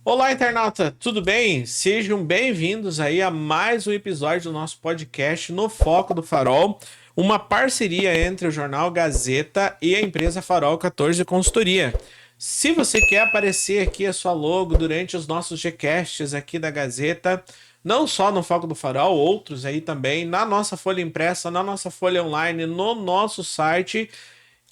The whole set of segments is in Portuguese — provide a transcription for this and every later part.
Olá, internauta, tudo bem? Sejam bem-vindos aí a mais um episódio do nosso podcast No Foco do Farol, uma parceria entre o Jornal Gazeta e a empresa Farol 14 Consultoria. Se você quer aparecer aqui a sua logo durante os nossos Gcasts aqui da Gazeta, não só no Foco do Farol, outros aí também, na nossa folha impressa, na nossa folha online, no nosso site,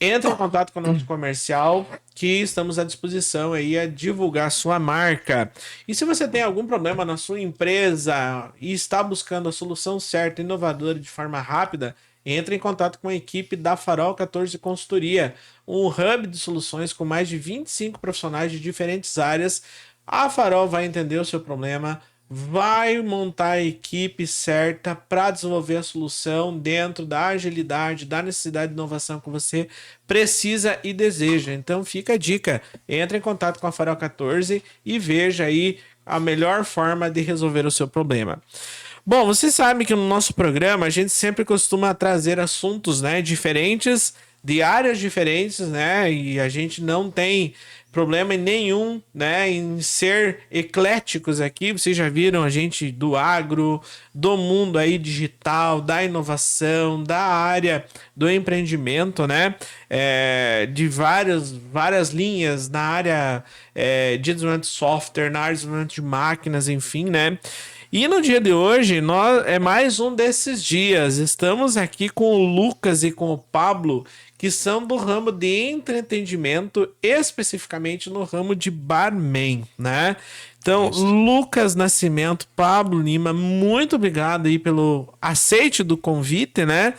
entre em contato com o nosso comercial, que estamos à disposição aí a divulgar sua marca. E se você tem algum problema na sua empresa e está buscando a solução certa, inovadora de forma rápida, entre em contato com a equipe da Farol 14 Consultoria, um hub de soluções com mais de 25 profissionais de diferentes áreas. A Farol vai entender o seu problema, vai montar a equipe certa para desenvolver a solução dentro da agilidade, da necessidade de inovação que você precisa e deseja. Então fica a dica, entre em contato com a Farol 14 e veja aí a melhor forma de resolver o seu problema. Bom, você sabe que no nosso programa a gente sempre costuma trazer assuntos, né, diferentes, de áreas diferentes, né, e a gente não tem problema nenhum, né, em ser ecléticos aqui. Vocês já viram a gente do agro, do mundo aí digital, da inovação, da área do empreendimento, né, de várias linhas na área de desenvolvimento de software, na área de desenvolvimento de máquinas, enfim, né. E no dia de hoje, é mais um desses dias. Estamos aqui com o Lucas e com o Pablo, que são do ramo de entretenimento, especificamente no ramo de barman, né? Então, Isso. Lucas Nascimento, Pablo Lima, muito obrigado aí pelo aceite do convite, né?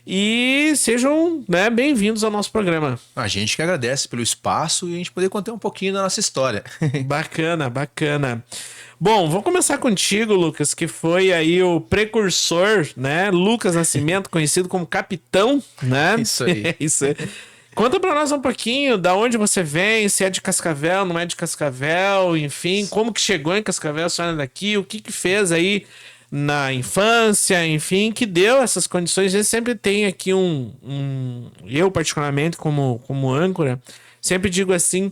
E sejam, né, bem-vindos ao nosso programa. A gente que agradece pelo espaço e a gente poder contar um pouquinho da nossa história. Bacana, bacana. Bom, vou começar contigo, Lucas, que foi aí o precursor, né? Lucas Nascimento, conhecido como Capitão, né? Isso aí. Isso aí. Conta pra nós um pouquinho da onde você vem, se é de Cascavel, não é de Cascavel, enfim, como que chegou em Cascavel, se é daqui, o que que fez aí na infância, enfim, que deu essas condições. A gente sempre tem aqui eu particularmente como âncora, sempre digo assim,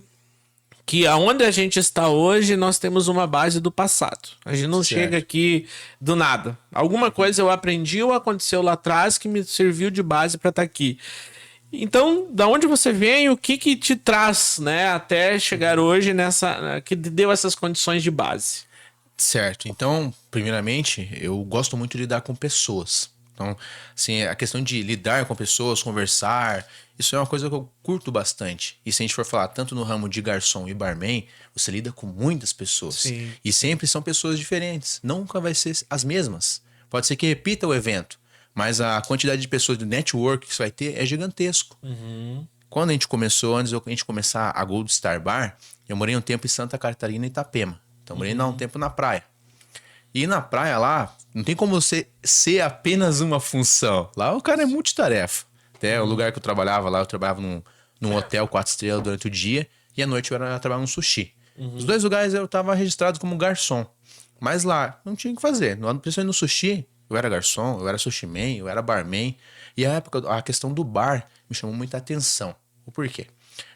que aonde a gente está hoje, nós temos uma base do passado. A gente não Certo. chega aqui do nada. Alguma coisa eu aprendi ou aconteceu lá atrás que me serviu de base para estar aqui. Então, da onde você vem, o que que te traz, né, até chegar hoje nessa, que deu essas condições de base? Certo. Então, primeiramente, eu gosto muito de lidar com pessoas. Então, assim, a questão de lidar com pessoas, conversar, isso é uma coisa que eu curto bastante. E se a gente for falar tanto no ramo de garçom e barman, você lida com muitas pessoas. Sim. E sempre são pessoas diferentes. Nunca vai ser as mesmas. Pode ser que repita o evento, mas a quantidade de pessoas do network que você vai ter é gigantesco. Quando a gente começou, antes de a gente começar a Gold Star Bar, eu morei um tempo em Santa Catarina e Itapema. Então, morei um tempo na praia. E na praia lá, não tem como você ser apenas uma função. Lá o cara é multitarefa. Até o lugar que eu trabalhava lá, eu trabalhava num hotel 4 estrelas durante o dia e à noite eu trabalhava no sushi. Os dois lugares eu estava registrado como garçom. Mas lá, não tinha o que fazer. Principalmente no sushi, eu era garçom, eu era sushi man, eu era barman. E a época, a questão do bar me chamou muita atenção. O porquê?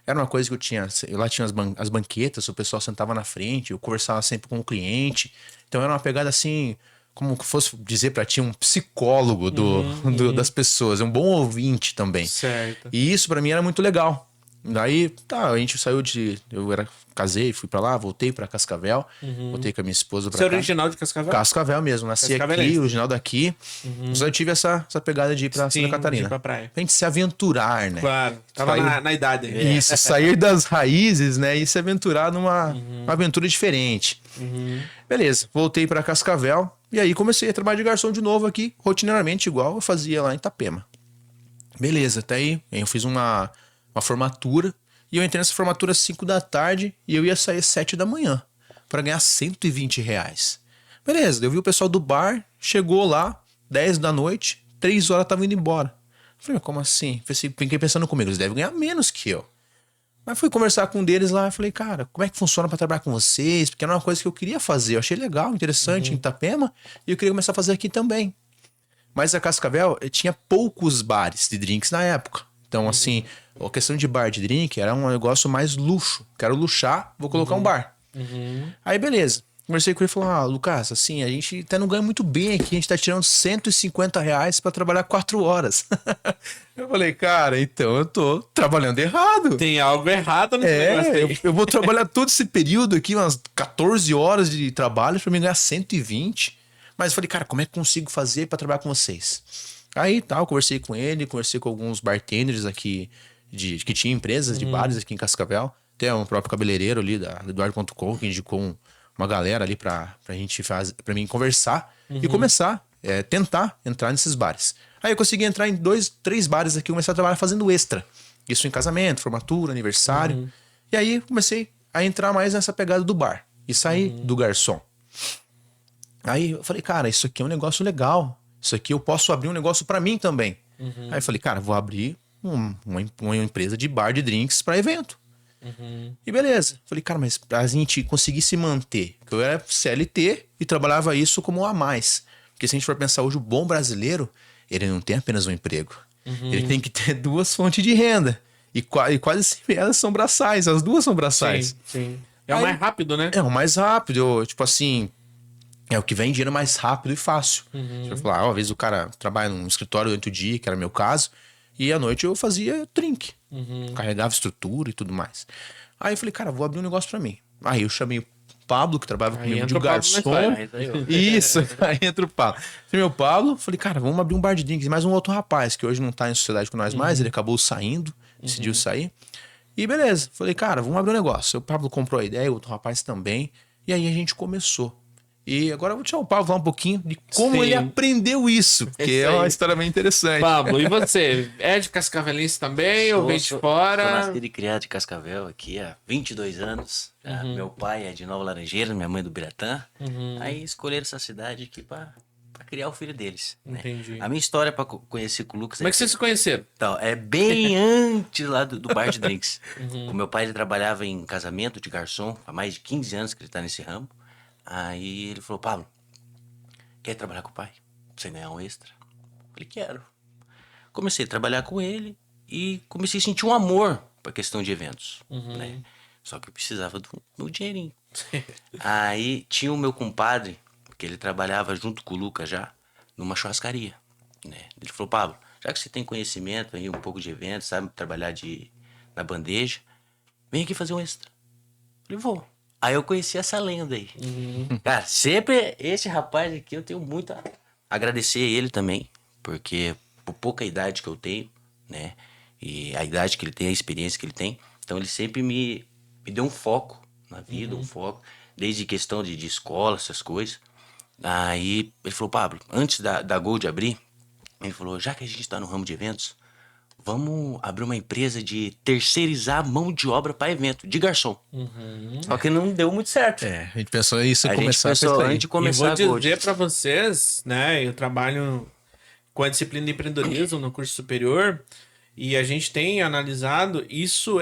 Era uma coisa que eu tinha. Lá tinha as banquetas, o pessoal sentava na frente, eu conversava sempre com o cliente. Então era uma pegada assim, como que fosse dizer pra ti, um psicólogo das pessoas, um bom ouvinte também. Certo. E isso pra mim era muito legal. Daí, tá, a gente saiu casei, fui pra lá, voltei pra Cascavel, voltei com a minha esposa pra Você é cá. original de Cascavel? Cascavel mesmo, nasci aqui, Cascavelense. original daqui. Mas eu tive essa pegada de ir pra Sim, Santa Catarina. de ir pra praia. Pra gente se aventurar, né? Claro, tava Sair- na idade. Isso, sair das raízes, né? E se aventurar numa uma aventura diferente. Beleza, voltei pra Cascavel e aí comecei a trabalhar de garçom de novo aqui, rotineiramente, igual eu fazia lá em Itapema. Beleza, até aí eu fiz uma formatura e eu entrei nessa formatura às 5 da tarde e eu ia sair às 7 da manhã pra ganhar R$ 120. Beleza, eu vi o pessoal do bar, chegou lá, 10 da noite, 3 horas tava indo embora. Falei, mas como assim? Fiquei pensando comigo, eles devem ganhar menos que eu. Mas fui conversar com um deles lá e falei, cara, como é que funciona pra trabalhar com vocês? Porque era uma coisa que eu queria fazer, eu achei legal, interessante em Itapema e eu queria começar a fazer aqui também. Mas a Cascavel tinha poucos bares de drinks na época. Então, assim, a questão de bar de drink era um negócio mais luxo. Quero luxar, vou colocar um bar. Aí, beleza. Conversei com ele e falou: Lucas, assim, a gente até não ganha muito bem aqui, a gente tá tirando R$ 150 pra trabalhar 4 horas. Eu falei, cara, então eu tô trabalhando errado. Tem algo errado nesse negócio aí. Eu vou trabalhar todo esse período aqui, umas 14 horas de trabalho pra me ganhar 120. Mas eu falei, cara, como é que eu consigo fazer pra trabalhar com vocês? Aí, tal, conversei com ele, conversei com alguns bartenders aqui, que tinha empresas de bares aqui em Cascavel. Até um próprio cabeleireiro ali, da Eduardo.com, que indicou uma galera ali pra pra mim conversar e começar, tentar entrar nesses bares. Aí eu consegui entrar em 2, 3 bares aqui, comecei a trabalhar fazendo extra. Isso em casamento, formatura, aniversário. E aí comecei a entrar mais nessa pegada do bar e sair do garçom. Aí eu falei, cara, isso aqui é um negócio legal. Isso aqui eu posso abrir um negócio pra mim também. Aí eu falei, cara, vou abrir uma empresa de bar de drinks pra evento. E beleza. Falei, cara, mas pra gente conseguir se manter, porque eu era CLT e trabalhava isso como a mais. Porque se a gente for pensar hoje, o bom brasileiro, ele não tem apenas um emprego. Ele tem que ter 2 fontes de renda. E quase sempre elas são braçais, as 2 são braçais. Sim. É o mais rápido, né? É o mais rápido, tipo assim, é o que vem dinheiro mais rápido e fácil. Você vai falar, às vezes o cara trabalha num escritório durante o dia, que era meu caso, e à noite eu fazia drink. Carregava estrutura e tudo mais. Aí eu falei, cara, vou abrir um negócio pra mim. Aí eu chamei o Pablo, que trabalhava comigo de garçom. Isso, aí entra o Pablo. Chamei o Pablo, falei, cara, vamos abrir um bar de drinks. E mais um outro rapaz, que hoje não tá em sociedade com nós mais, ele acabou saindo, decidiu sair. E beleza, falei, cara, vamos abrir um negócio. O Pablo comprou a ideia, o outro rapaz também. E aí a gente começou. E agora eu vou deixar o Pablo falar um pouquinho de como ele aprendeu isso, porque é uma história bem interessante. Pablo, e você? É de cascavelense também ou veio de fora? Sou nascido e criado de Cascavel aqui há 22 anos. Já. Meu pai é de Nova Laranjeira, minha mãe é do Biratã. Aí escolheram essa cidade aqui pra criar o filho deles. Entendi. Né? A minha história pra conhecer com o Lucas... Como é que vocês se conheceram? Então, é bem antes lá do bar de drinks. O meu pai ele trabalhava em casamento de garçom, há mais de 15 anos que ele tá nesse ramo. Aí ele falou, Pablo, quer trabalhar com o pai? Pra você ganhar um extra? Falei, quero. Comecei a trabalhar com ele e comecei a sentir um amor pra questão de eventos, né? Só que eu precisava do dinheirinho. Aí tinha o meu compadre, que ele trabalhava junto com o Lucas já, numa churrascaria, né? Ele falou, Pablo, já que você tem conhecimento aí, um pouco de eventos, sabe trabalhar na bandeja, vem aqui fazer um extra. Falei, vou. Aí eu conheci essa lenda aí. Cara, sempre esse rapaz aqui eu tenho muito a agradecer a ele também, porque por pouca idade que eu tenho, né? E a idade que ele tem, a experiência que ele tem, então ele sempre me deu um foco na vida, um foco, desde questão de escola, essas coisas. Aí ele falou, Pablo, antes da Gold abrir, ele falou, já que a gente tá no ramo de eventos, vamos abrir uma empresa de terceirizar mão de obra para evento, de garçom. Só que não deu muito certo. A gente pensou isso A começar gente pensou antes de E começar vou a dizer pra vocês, né? Eu trabalho com a disciplina de empreendedorismo no curso superior e a gente tem analisado, isso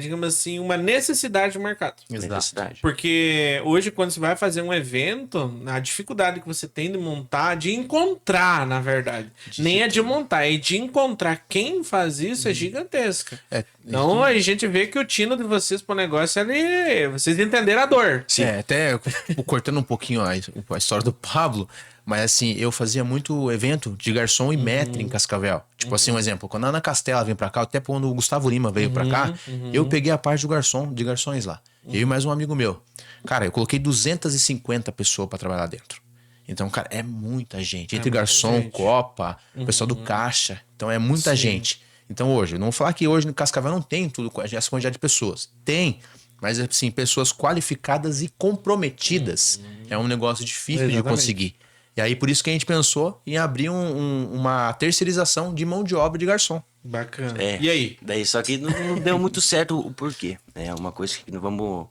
digamos assim, uma necessidade do mercado. Necessidade. Porque hoje, quando você vai fazer um evento, a dificuldade que você tem de montar, de encontrar, na verdade, nem é de montar, é de encontrar quem faz isso é gigantesca. Então a gente vê que o tino de vocês pro negócio ali, vocês entenderam a dor. Até cortando um pouquinho a história do Pablo, mas assim, eu fazia muito evento de garçom e maître em Cascavel. Tipo assim, um exemplo, quando a Ana Castela veio pra cá, até quando o Gustavo Lima veio pra cá, eu peguei a parte de garçons lá. Eu e mais um amigo meu. Cara, eu coloquei 250 pessoas pra trabalhar lá dentro. Então, cara, é muita gente. Entre garçom, gente. copa, pessoal do caixa. Então, é muita gente. Então, hoje, eu não vou falar que hoje no Cascavel não tem tudo, essa quantidade de pessoas. Tem, mas assim, pessoas qualificadas e comprometidas. É um negócio difícil de conseguir. E aí, por isso que a gente pensou em abrir uma terceirização de mão de obra de garçom. Bacana. E aí? Daí, só que não deu muito certo o porquê. É uma coisa que vamos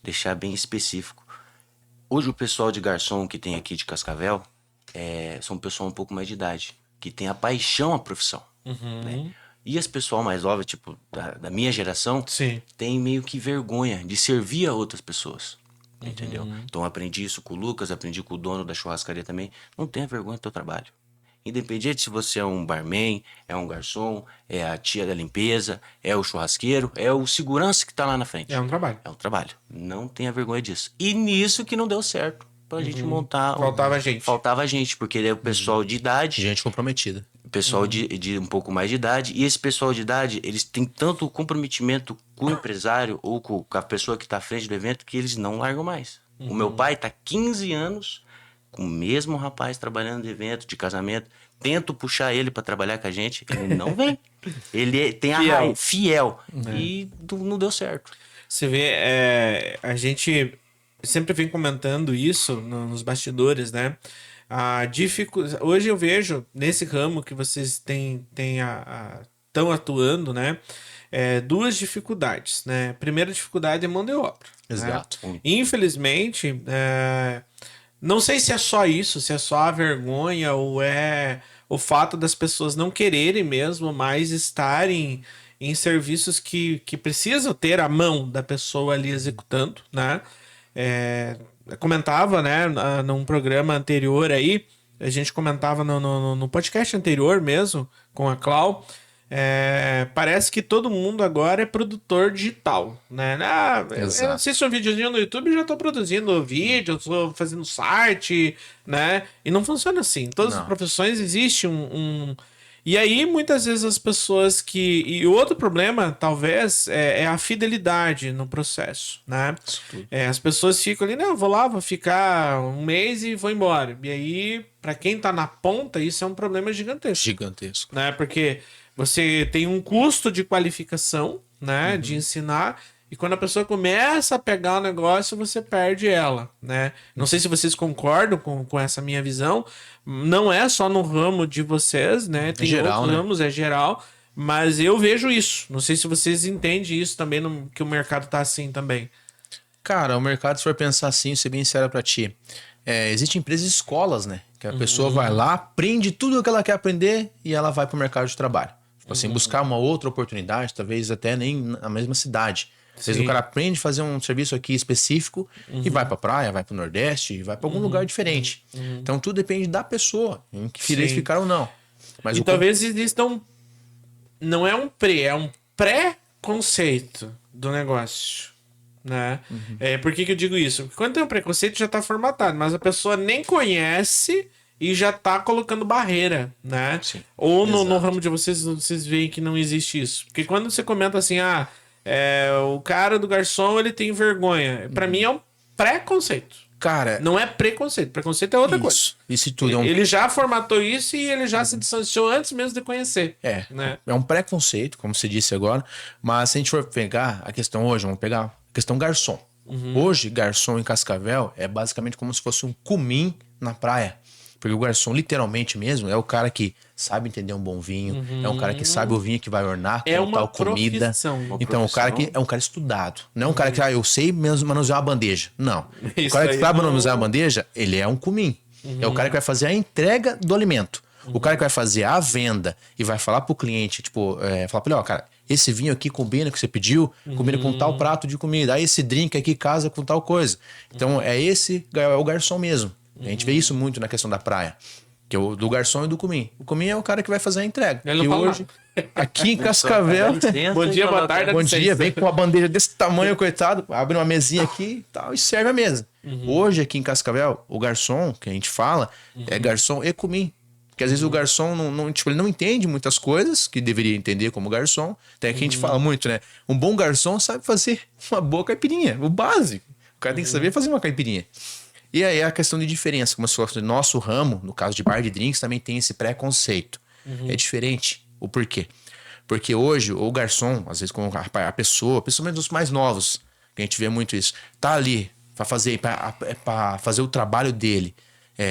deixar bem específico. Hoje o pessoal de garçom que tem aqui de Cascavel são um pessoal um pouco mais de idade, que tem a paixão à profissão. Né? E as pessoal mais novas, tipo, da minha geração, tem meio que vergonha de servir a outras pessoas. Entendeu? Então eu aprendi isso com o Lucas, aprendi com o dono da churrascaria também. Não tenha vergonha do teu trabalho. Independente se você é um barman, é um garçom, é a tia da limpeza, é o churrasqueiro, é o segurança que tá lá na frente. É um trabalho. É um trabalho. Não tenha vergonha disso. E nisso que não deu certo pra gente montar. Faltava gente. Faltava gente, porque ele é o pessoal de idade. Gente comprometida. Pessoal de um pouco mais de idade. E esse pessoal de idade, eles têm tanto comprometimento com o empresário ou com a pessoa que está à frente do evento que eles não largam mais. O meu pai tá 15 anos com o mesmo rapaz trabalhando de evento, de casamento. Tento puxar ele para trabalhar com a gente, ele não vem. Ele tem a raiz, fiel. E não deu certo. Você vê, a gente sempre vem comentando isso nos bastidores, né? Hoje eu vejo nesse ramo que vocês estão atuando, né? Duas dificuldades, né? Primeira dificuldade é mão de obra. Exato. Né? Infelizmente, não sei se é só isso, se é só a vergonha ou é o fato das pessoas não quererem mesmo mais estarem em serviços que precisam ter a mão da pessoa ali executando, né? Comentava, né, num programa anterior aí, a gente comentava no podcast anterior mesmo, com a Clau, parece que todo mundo agora é produtor digital, né? Eu assisto um videozinho no YouTube e já tô produzindo vídeo, tô fazendo site, né? E não funciona assim. Em todas as profissões existe E aí, muitas vezes as pessoas E o outro problema, talvez, é a fidelidade no processo, né? As pessoas ficam ali, não, vou ficar um mês e vou embora. E aí, para quem tá na ponta, isso é um problema gigantesco. Gigantesco. Né? Porque você tem um custo de qualificação, né? De ensinar. E quando a pessoa começa a pegar o negócio, você perde ela, né? Não sei se vocês concordam com essa minha visão. Não é só no ramo de vocês, né? Tem geral, outros né? ramos, é geral. Mas eu vejo isso. Não sei se vocês entendem isso também, que o mercado tá assim também. Cara, o mercado, se for pensar assim, ser bem sincero pra ti, existem empresas e escolas, né? Que a pessoa vai lá, aprende tudo o que ela quer aprender e ela vai pro mercado de trabalho. Tipo assim, buscar uma outra oportunidade, talvez até nem na mesma cidade. Às vezes o cara aprende a fazer um serviço aqui específico e vai pra praia, vai pro Nordeste, vai pra algum lugar diferente. Então tudo depende da pessoa, em que fila eles ficaram ou não. Mas E talvez existam... Não é um pré-conceito do negócio, né? Por que eu digo isso? Porque quando tem um preconceito já tá formatado, mas a pessoa nem conhece e já tá colocando barreira, né? Sim, ou no ramo de vocês veem que não existe isso. Porque quando você comenta assim, o cara do garçom, ele tem vergonha. Pra mim é um preconceito. cara, Não é preconceito. Preconceito é outra coisa. isso tudo é um Ele já formatou isso e ele já se distanciou antes mesmo de conhecer. Né? É um preconceito, como você disse agora. Mas se a gente for pegar a questão hoje, vamos pegar a questão garçom. Hoje, garçom em Cascavel é basicamente como se fosse um cumim na praia. Porque o garçom, literalmente mesmo, é o cara que sabe entender um bom vinho, é um cara que sabe o vinho que vai ornar com tal comida. Profissão. Então, o cara que é um cara estudado. Não é um cara que, eu sei manusear a bandeja. Não. O Isso cara que aí sabe não- manusear a bandeja, ele é um cumim. É o cara que vai fazer a entrega do alimento. O cara que vai fazer a venda e vai falar pro cliente, tipo, falar pra ele, ó, cara, esse vinho aqui combina com o que você pediu, combina com tal prato de comida. Aí esse drink aqui casa com tal coisa. Então, é o garçom mesmo. A gente vê isso muito na questão da praia. Que é o do garçom e do cumim. O cumim é o cara que vai fazer a entrega. Ele não E fala hoje, aqui em Cascavel, Bom dia, boa tarde. bom licença. dia, vem com uma bandeja desse tamanho, coitado, abre uma mesinha aqui e tal, e serve a mesa. Hoje, aqui em Cascavel, o garçom, que a gente fala, é garçom e cumim. Porque às vezes o garçom ele não entende muitas coisas que deveria entender como garçom. Até que a gente fala muito, né? Um bom garçom sabe fazer uma boa caipirinha, o básico. O cara tem que saber fazer uma caipirinha. E aí a questão de diferença, como se fosse nosso ramo, no caso de bar de drinks, também tem esse preconceito. É diferente. O porquê? Porque hoje o garçom, às vezes como a pessoa, principalmente os mais novos, que a gente vê muito isso, tá ali para fazer o trabalho dele,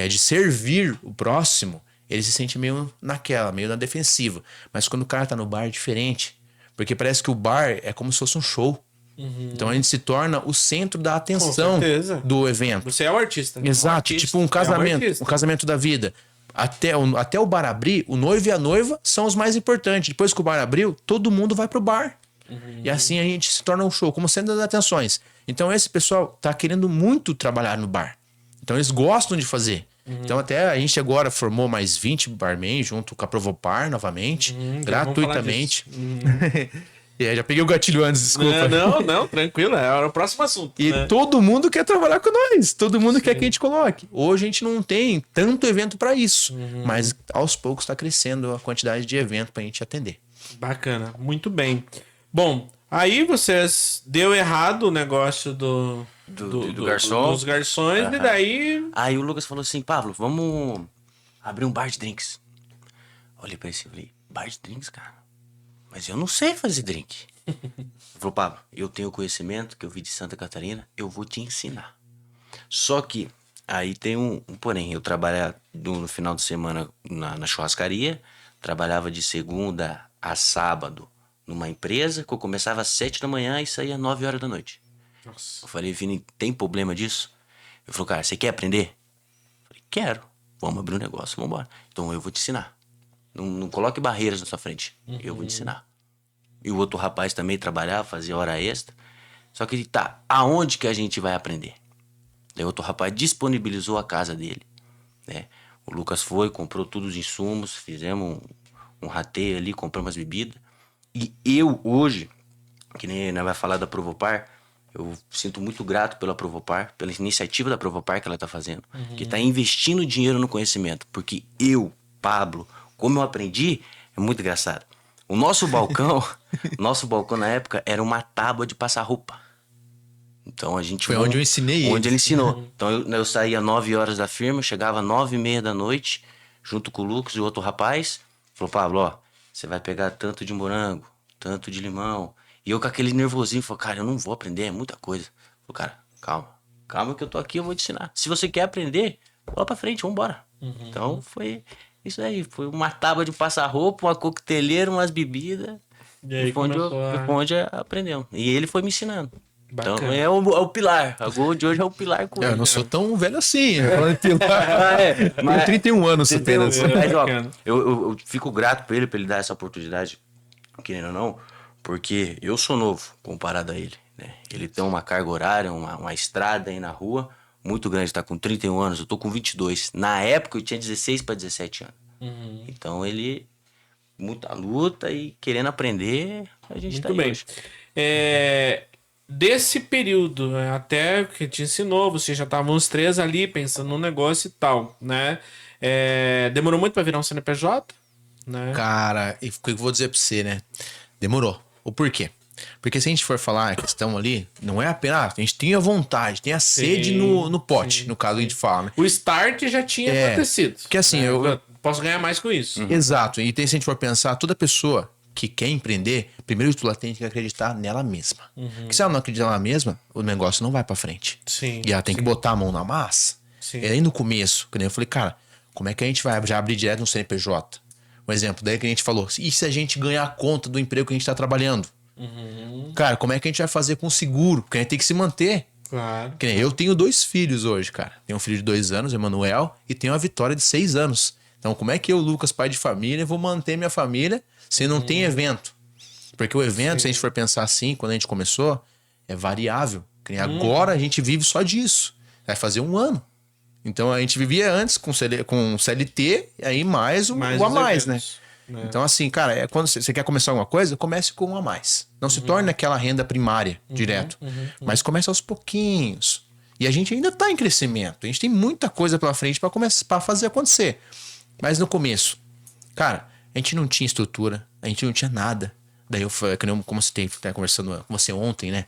de servir o próximo, ele se sente meio na defensiva. Mas quando o cara tá no bar é diferente, porque parece que o bar é como se fosse um show. Então a gente se torna o centro da atenção do evento. Você é o artista. Exato, artista. tipo um casamento, artista. um casamento da vida. Até o bar abrir, o noivo e a noiva são os mais importantes. Depois que o bar abriu, todo mundo vai pro bar. E assim a gente se torna um show, como centro das atenções. Então esse pessoal tá querendo muito trabalhar no bar. Então eles gostam de fazer. Então até a gente agora formou mais 20 barman junto com a Provopar novamente, gratuitamente. E aí, já peguei o gatilho antes, desculpa. Não, tranquilo, é o próximo assunto. E né? todo mundo quer trabalhar com nós, todo mundo quer que a gente coloque. Hoje a gente não tem tanto evento para isso, mas aos poucos está crescendo a quantidade de evento para a gente atender. Bacana, muito bem. Bom, aí vocês deu errado o negócio do garçom. dos garçons, e daí. Aí o Lucas falou assim, Pablo, vamos abrir um bar de drinks. Olhei pra ele e falei, bar de drinks, cara? Mas eu não sei fazer drink. Ele falou, Pablo, eu tenho conhecimento que eu vi de Santa Catarina, eu vou te ensinar. Só que aí tem um porém, eu trabalhava no final de semana na churrascaria, trabalhava de segunda a sábado numa empresa, que eu começava às 7 da manhã e saía às 9 horas da noite. Nossa. Eu falei, Vini, tem problema disso? Ele falou, cara, você quer aprender? Eu falei, quero. Vamos abrir um negócio, vamos embora. Então eu vou te ensinar. Não coloque barreiras na sua frente. Eu vou te ensinar. E o outro rapaz também trabalhava, fazia hora extra. Só que tá, aonde que a gente vai aprender? Daí outro rapaz disponibilizou a casa dele, né? O Lucas foi, comprou todos os insumos, fizemos um rateio ali, compramos as bebidas. E eu hoje, que nem nós vai falar da Provopar, eu sinto muito grato pela Provopar, pela iniciativa da Provopar que ela tá fazendo, que tá investindo dinheiro no conhecimento. Porque eu, Pablo, como eu aprendi, é muito engraçado. O nosso balcão, na época, era uma tábua de passar roupa. Então a gente... Foi onde eu ensinei ele. Onde ele ensinou. Então eu saía 9 horas da firma, chegava 9h30 da noite, junto com o Lucas e o outro rapaz. Falou, Pablo, ó, você vai pegar tanto de morango, tanto de limão. E eu com aquele nervosinho, falei, cara, eu não vou aprender, é muita coisa. Falei, cara, calma que eu tô aqui, eu vou te ensinar. Se você quer aprender, bola pra frente, vambora. Então foi isso aí, foi uma tábua de passar roupa, uma coqueteleira, umas bebidas. E aí foi onde aprendemos. E ele foi me ensinando. Bacana. Então é o pilar. A Gol de hoje é o pilar com ele. Eu não sou tão velho assim, né? Falando em pilar. Tenho 31 anos apenas. Mas, ó, eu fico grato pra ele dar essa oportunidade, querendo ou não, porque eu sou novo comparado a ele, né? Ele tem uma carga horária, uma estrada aí na rua muito grande, tá com 31 anos, eu tô com 22. Na época eu tinha 16 para 17 anos. Então ele, muita luta e querendo aprender, a gente tá aí Muito bem. hoje. Desse período até que te ensinou, vocês já estavam os três ali pensando no negócio e tal, né? Demorou muito pra virar um CNPJ, né? Cara, e o que eu vou dizer pra você, né? Demorou. O porquê? Porque se a gente for falar a questão ali, não é apenas... a gente tem a vontade, tem a sede no pote, no caso a gente fala, né? O start já tinha acontecido. Porque assim, né? eu posso ganhar mais com isso. Exato. E se a gente for pensar, toda pessoa que quer empreender, primeiro de tudo ela tem que acreditar nela mesma. Porque se ela não acreditar nela mesma, o negócio não vai pra frente. Sim. E ela tem que botar a mão na massa. Sim. E aí no começo, que nem eu falei, cara, como é que a gente vai já abrir direto no CNPJ? Um exemplo, daí que a gente falou, e se a gente ganhar conta do emprego que a gente tá trabalhando? Cara, como é que a gente vai fazer com o seguro? Porque a gente tem que se manter. Claro. Que nem eu tenho 2 filhos hoje, cara. Tenho um filho de 2 anos, Emanuel, e tenho a Vitória de 6 anos. Então, como é que eu, Lucas, pai de família, vou manter minha família se não tem evento? Porque o evento, se a gente for pensar assim, quando a gente começou, é variável. Que nem agora a gente vive só disso. Vai fazer 1 ano. Então, a gente vivia antes com CLT, e aí mais o a mais, né? Então, assim, cara, quando você quer começar alguma coisa, comece com um a mais. Não se torne aquela renda primária direto. Mas comece aos pouquinhos. E a gente ainda tá em crescimento. A gente tem muita coisa pela frente para fazer acontecer. Mas no começo, cara, a gente não tinha estrutura, a gente não tinha nada. Daí como você tá conversando com você ontem, né?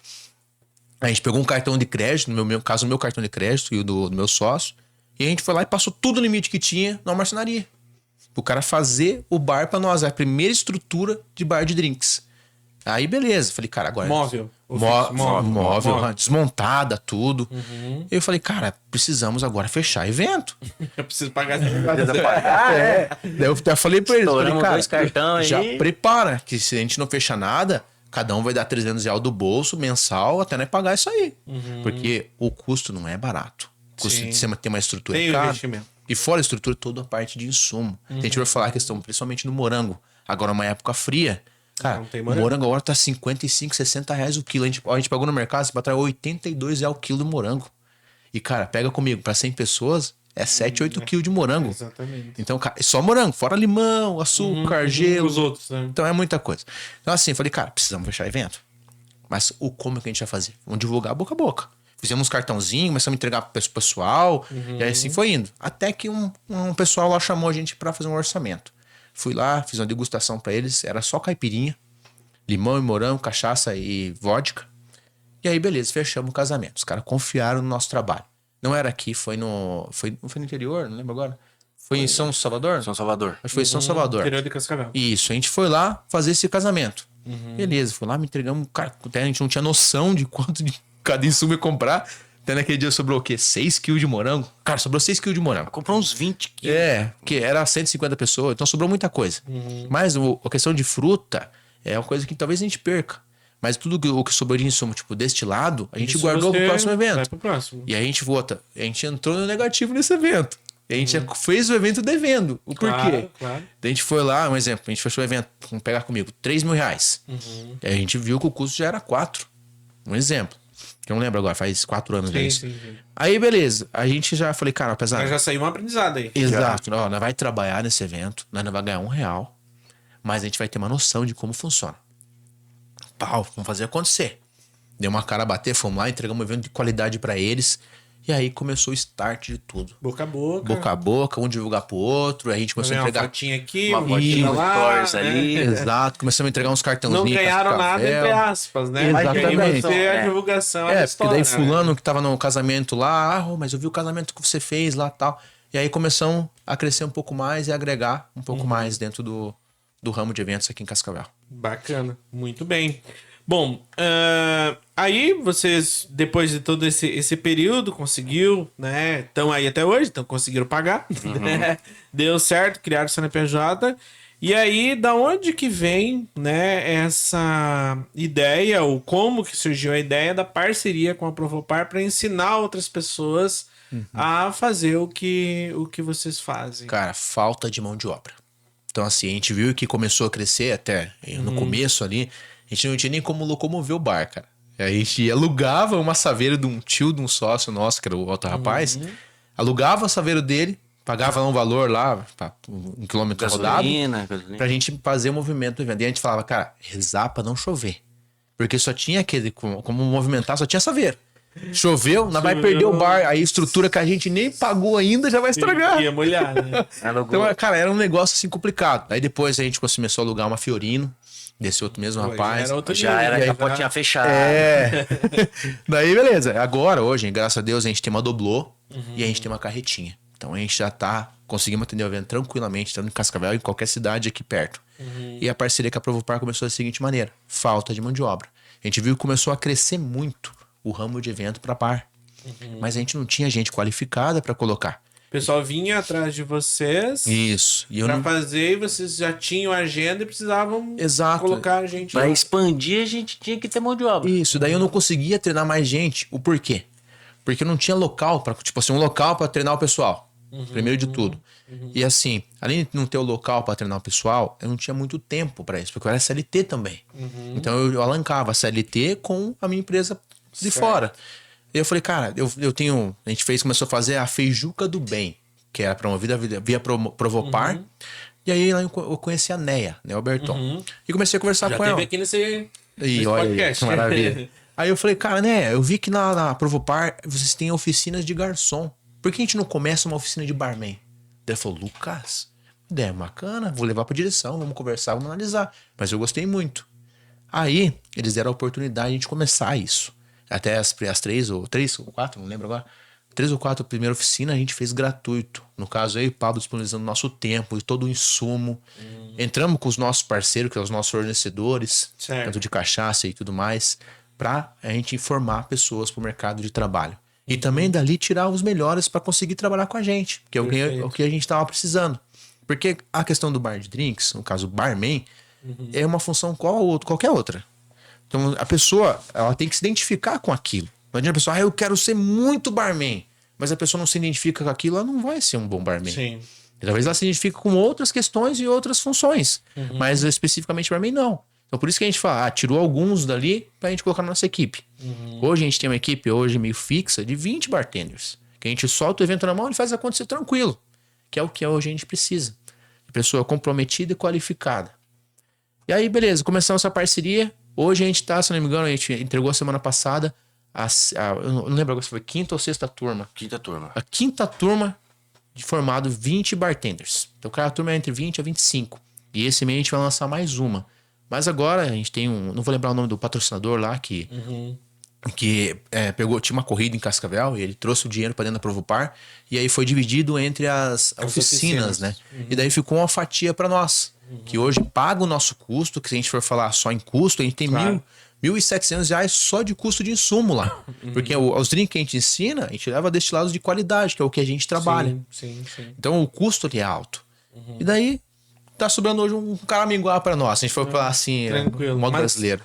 A gente pegou um cartão de crédito, no meu caso, o meu cartão de crédito e o do meu sócio, e a gente foi lá e passou todo o limite que tinha na marcenaria. O cara fazer o bar pra nós, a primeira estrutura de bar de drinks. Aí beleza, falei, cara, agora... Móvel, desmontada, tudo. Eu falei, cara, precisamos agora fechar evento. Eu preciso pagar Daí eu até falei pra eles, falei, cara, 2 cartão aí. já prepara, que se a gente não fechar nada, cada um vai dar R$300 do bolso mensal até nós pagar isso aí. Porque o custo não é barato. O custo de você ter uma estrutura Tem cara. investimento. E fora a estrutura, toda a parte de insumo. A gente vai falar a questão, principalmente no morango. Agora, uma época fria. Cara, Não tem o morango. morango agora tá 55, 60 reais o quilo. A gente pagou no mercado, você vai trazer R$82 o quilo do morango. E, cara, pega comigo, pra 100 pessoas, é 7, 8 quilos de morango. Exatamente. Então, cara, só morango, fora limão, açúcar, gelo. Os outros, né? Então é muita coisa. Então assim, eu falei, cara, precisamos fechar evento. Mas como que a gente vai fazer? Vamos divulgar boca a boca. Fizemos uns cartãozinhos, começamos a entregar pro pessoal. E aí assim foi indo. Até que um pessoal lá chamou a gente pra fazer um orçamento. Fui lá, fiz uma degustação pra eles. Era só caipirinha, limão e morango, cachaça e vodka. E aí, beleza, fechamos o casamento. Os caras confiaram no nosso trabalho. Não era aqui, foi no interior, não lembro agora. Foi em São Salvador? São Salvador. Acho que foi em São Salvador. Interior de Cascavel. Isso, a gente foi lá fazer esse casamento. Beleza, foi lá, me entregamos. Cara, até a gente não tinha noção de quanto de cada insumo ia comprar. Até naquele dia sobrou o quê? 6 quilos de morango? Cara, sobrou 6 quilos de morango. Comprou uns 20 quilos. É, que era 150 pessoas, então sobrou muita coisa. Mas a questão de fruta é uma coisa que talvez a gente perca. Mas tudo o que sobrou de insumo, tipo, destilado, a gente Isso guardou pro próximo vai evento. pro próximo. E aí a gente entrou no negativo nesse evento. E a gente fez o evento devendo. O porquê? Claro. Daí a gente foi lá, um exemplo, a gente fechou o evento, vamos pegar comigo, R$3.000. E aí a gente viu que o custo já era 4. Um exemplo. Que eu não lembro agora, faz 4 anos já isso. Sim. Aí, beleza. A gente já falei, cara, apesar. Mas já saiu um aprendizado aí. Exato. Ó, nós vai trabalhar nesse evento, nós não vai ganhar R$1, mas a gente vai ter uma noção de como funciona. Pau, vamos fazer acontecer. Deu uma cara a bater, fomos lá, entregamos um evento de qualidade pra eles. E aí começou o start de tudo. Boca a boca. Boca a boca, um divulgar pro outro. Aí a gente começou a Uma entregar. fotinha aqui, Uma fotinha fotinha no lá. stories ali. Exato, começamos a entregar uns cartãozinhos. Não ganharam nada, Cascavel. entre aspas, né? Mas Exatamente. você, a divulgação É, da porque história, daí né? fulano que tava no casamento lá, mas eu vi o casamento que você fez lá e tal. E aí começamos a crescer um pouco mais e agregar um pouco mais dentro do ramo de eventos aqui em Cascavel. Bacana, muito bem. Bom, aí vocês, depois de todo esse período, conseguiu, né? Estão aí até hoje, então conseguiram pagar. Né? Deu certo, criaram o CNPJ. E aí, da onde que vem, né, essa ideia, ou como que surgiu a ideia da parceria com a Provopar para ensinar outras pessoas a fazer o que vocês fazem? Cara, falta de mão de obra. Então, assim, a gente viu que começou a crescer até no começo ali. A gente não tinha nem como locomover o bar, cara. A gente alugava uma saveira de um tio de um sócio nosso, que era o outro rapaz. Alugava a saveira dele, pagava lá um valor lá, um quilômetro rodado, Gasolina. pra gente fazer o movimento do evento. E a gente falava, cara, rezar pra não chover. Porque só tinha aquele, como movimentar, só tinha saveira. Choveu, não vai perder o bar. Aí a estrutura que a gente nem pagou ainda já vai estragar. Ia molhar, né? Então, cara, era um negócio assim complicado. Aí depois a gente começou a alugar uma Fiorino, desse outro mesmo rapaz. Era outro Já nível, era né? com a portinha fechada. É. Daí, beleza. Agora, hoje, graças a Deus, a gente tem uma doblô e a gente tem uma carretinha. Então a gente já conseguimos atender o evento tranquilamente, tanto em Cascavel, em qualquer cidade aqui perto. E a parceria com a Provopar começou da seguinte maneira: falta de mão de obra. A gente viu que começou a crescer muito o ramo de evento para par. Mas a gente não tinha gente qualificada para colocar. O pessoal vinha atrás de vocês Isso. E eu pra não... fazer, e vocês já tinham agenda e precisavam Exato. colocar a gente Pra lá. expandir, a gente tinha que ter mão de obra. Isso, daí eu não conseguia treinar mais gente. O porquê? Porque eu não tinha local para, tipo assim, um local para treinar o pessoal. Primeiro de tudo. E assim, além de não ter o local para treinar o pessoal, eu não tinha muito tempo para isso, porque eu era CLT também. Então eu alancava a CLT com a minha empresa de fora. E eu falei, cara, eu tenho. A gente começou a fazer a Feijuca do Bem, que era promovida via Provopar. E aí lá eu conheci a Neia, né, o Berton. E comecei a conversar Já com teve ela. aqui nesse E olha aí, podcast. que maravilha. Aí eu falei, cara, né, eu vi que na Provopar vocês têm oficinas de garçom. Por que a gente não começa uma oficina de barman? Daí ele falou, Lucas, ideia bacana, vou levar pra direção, vamos conversar, vamos analisar. Mas eu gostei muito. Aí eles deram a oportunidade de a gente começar isso. Até as 3 ou 4, não lembro agora. 3 ou 4 primeira oficina a gente fez gratuito. No caso, eu e o Pablo disponibilizando nosso tempo e todo o insumo. Entramos com os nossos parceiros, que são os nossos fornecedores, Certo. tanto de cachaça e tudo mais, pra a gente informar pessoas pro mercado de trabalho. E também dali tirar os melhores para conseguir trabalhar com a gente, que é o que a gente tava precisando. Porque a questão do bar de drinks, no caso barman, é uma função qualquer outra. Então a pessoa, ela tem que se identificar com aquilo. Não adianta a pessoa, eu quero ser muito barman, mas a pessoa não se identifica com aquilo, ela não vai ser um bom barman. Sim. Talvez ela se identifique com outras questões e outras funções, mas especificamente barman não. Então por isso que a gente fala, tirou alguns dali pra gente colocar na nossa equipe. Hoje a gente tem uma equipe meio fixa de 20 bartenders, Que a gente solta o evento na mão e faz acontecer tranquilo. Que é o que hoje a gente precisa. De pessoa comprometida e qualificada. E aí, beleza, começamos essa parceria. Hoje a gente tá, se não me engano, a gente entregou semana passada eu não lembro agora se foi quinta ou sexta turma. Quinta turma. A quinta turma de formado 20 bartenders. Então cada turma é entre 20 a 25. E esse mês a gente vai lançar mais uma. Mas agora a gente tem não vou lembrar o nome do patrocinador lá que tinha uma corrida em Cascavel e ele trouxe o dinheiro para dentro da Provopar e aí foi dividido entre as oficinas, né? E daí ficou uma fatia para nós, que hoje paga o nosso custo, que se a gente for falar só em custo, a gente tem R$1.700 só de custo de insumo lá. Porque os drinks que a gente ensina, a gente leva destilados de qualidade, que é o que a gente trabalha. Sim. Então o custo ali é alto. E daí tá sobrando hoje um caraminguá para nós. Se a gente for falar assim, tranquilo. modo brasileiro.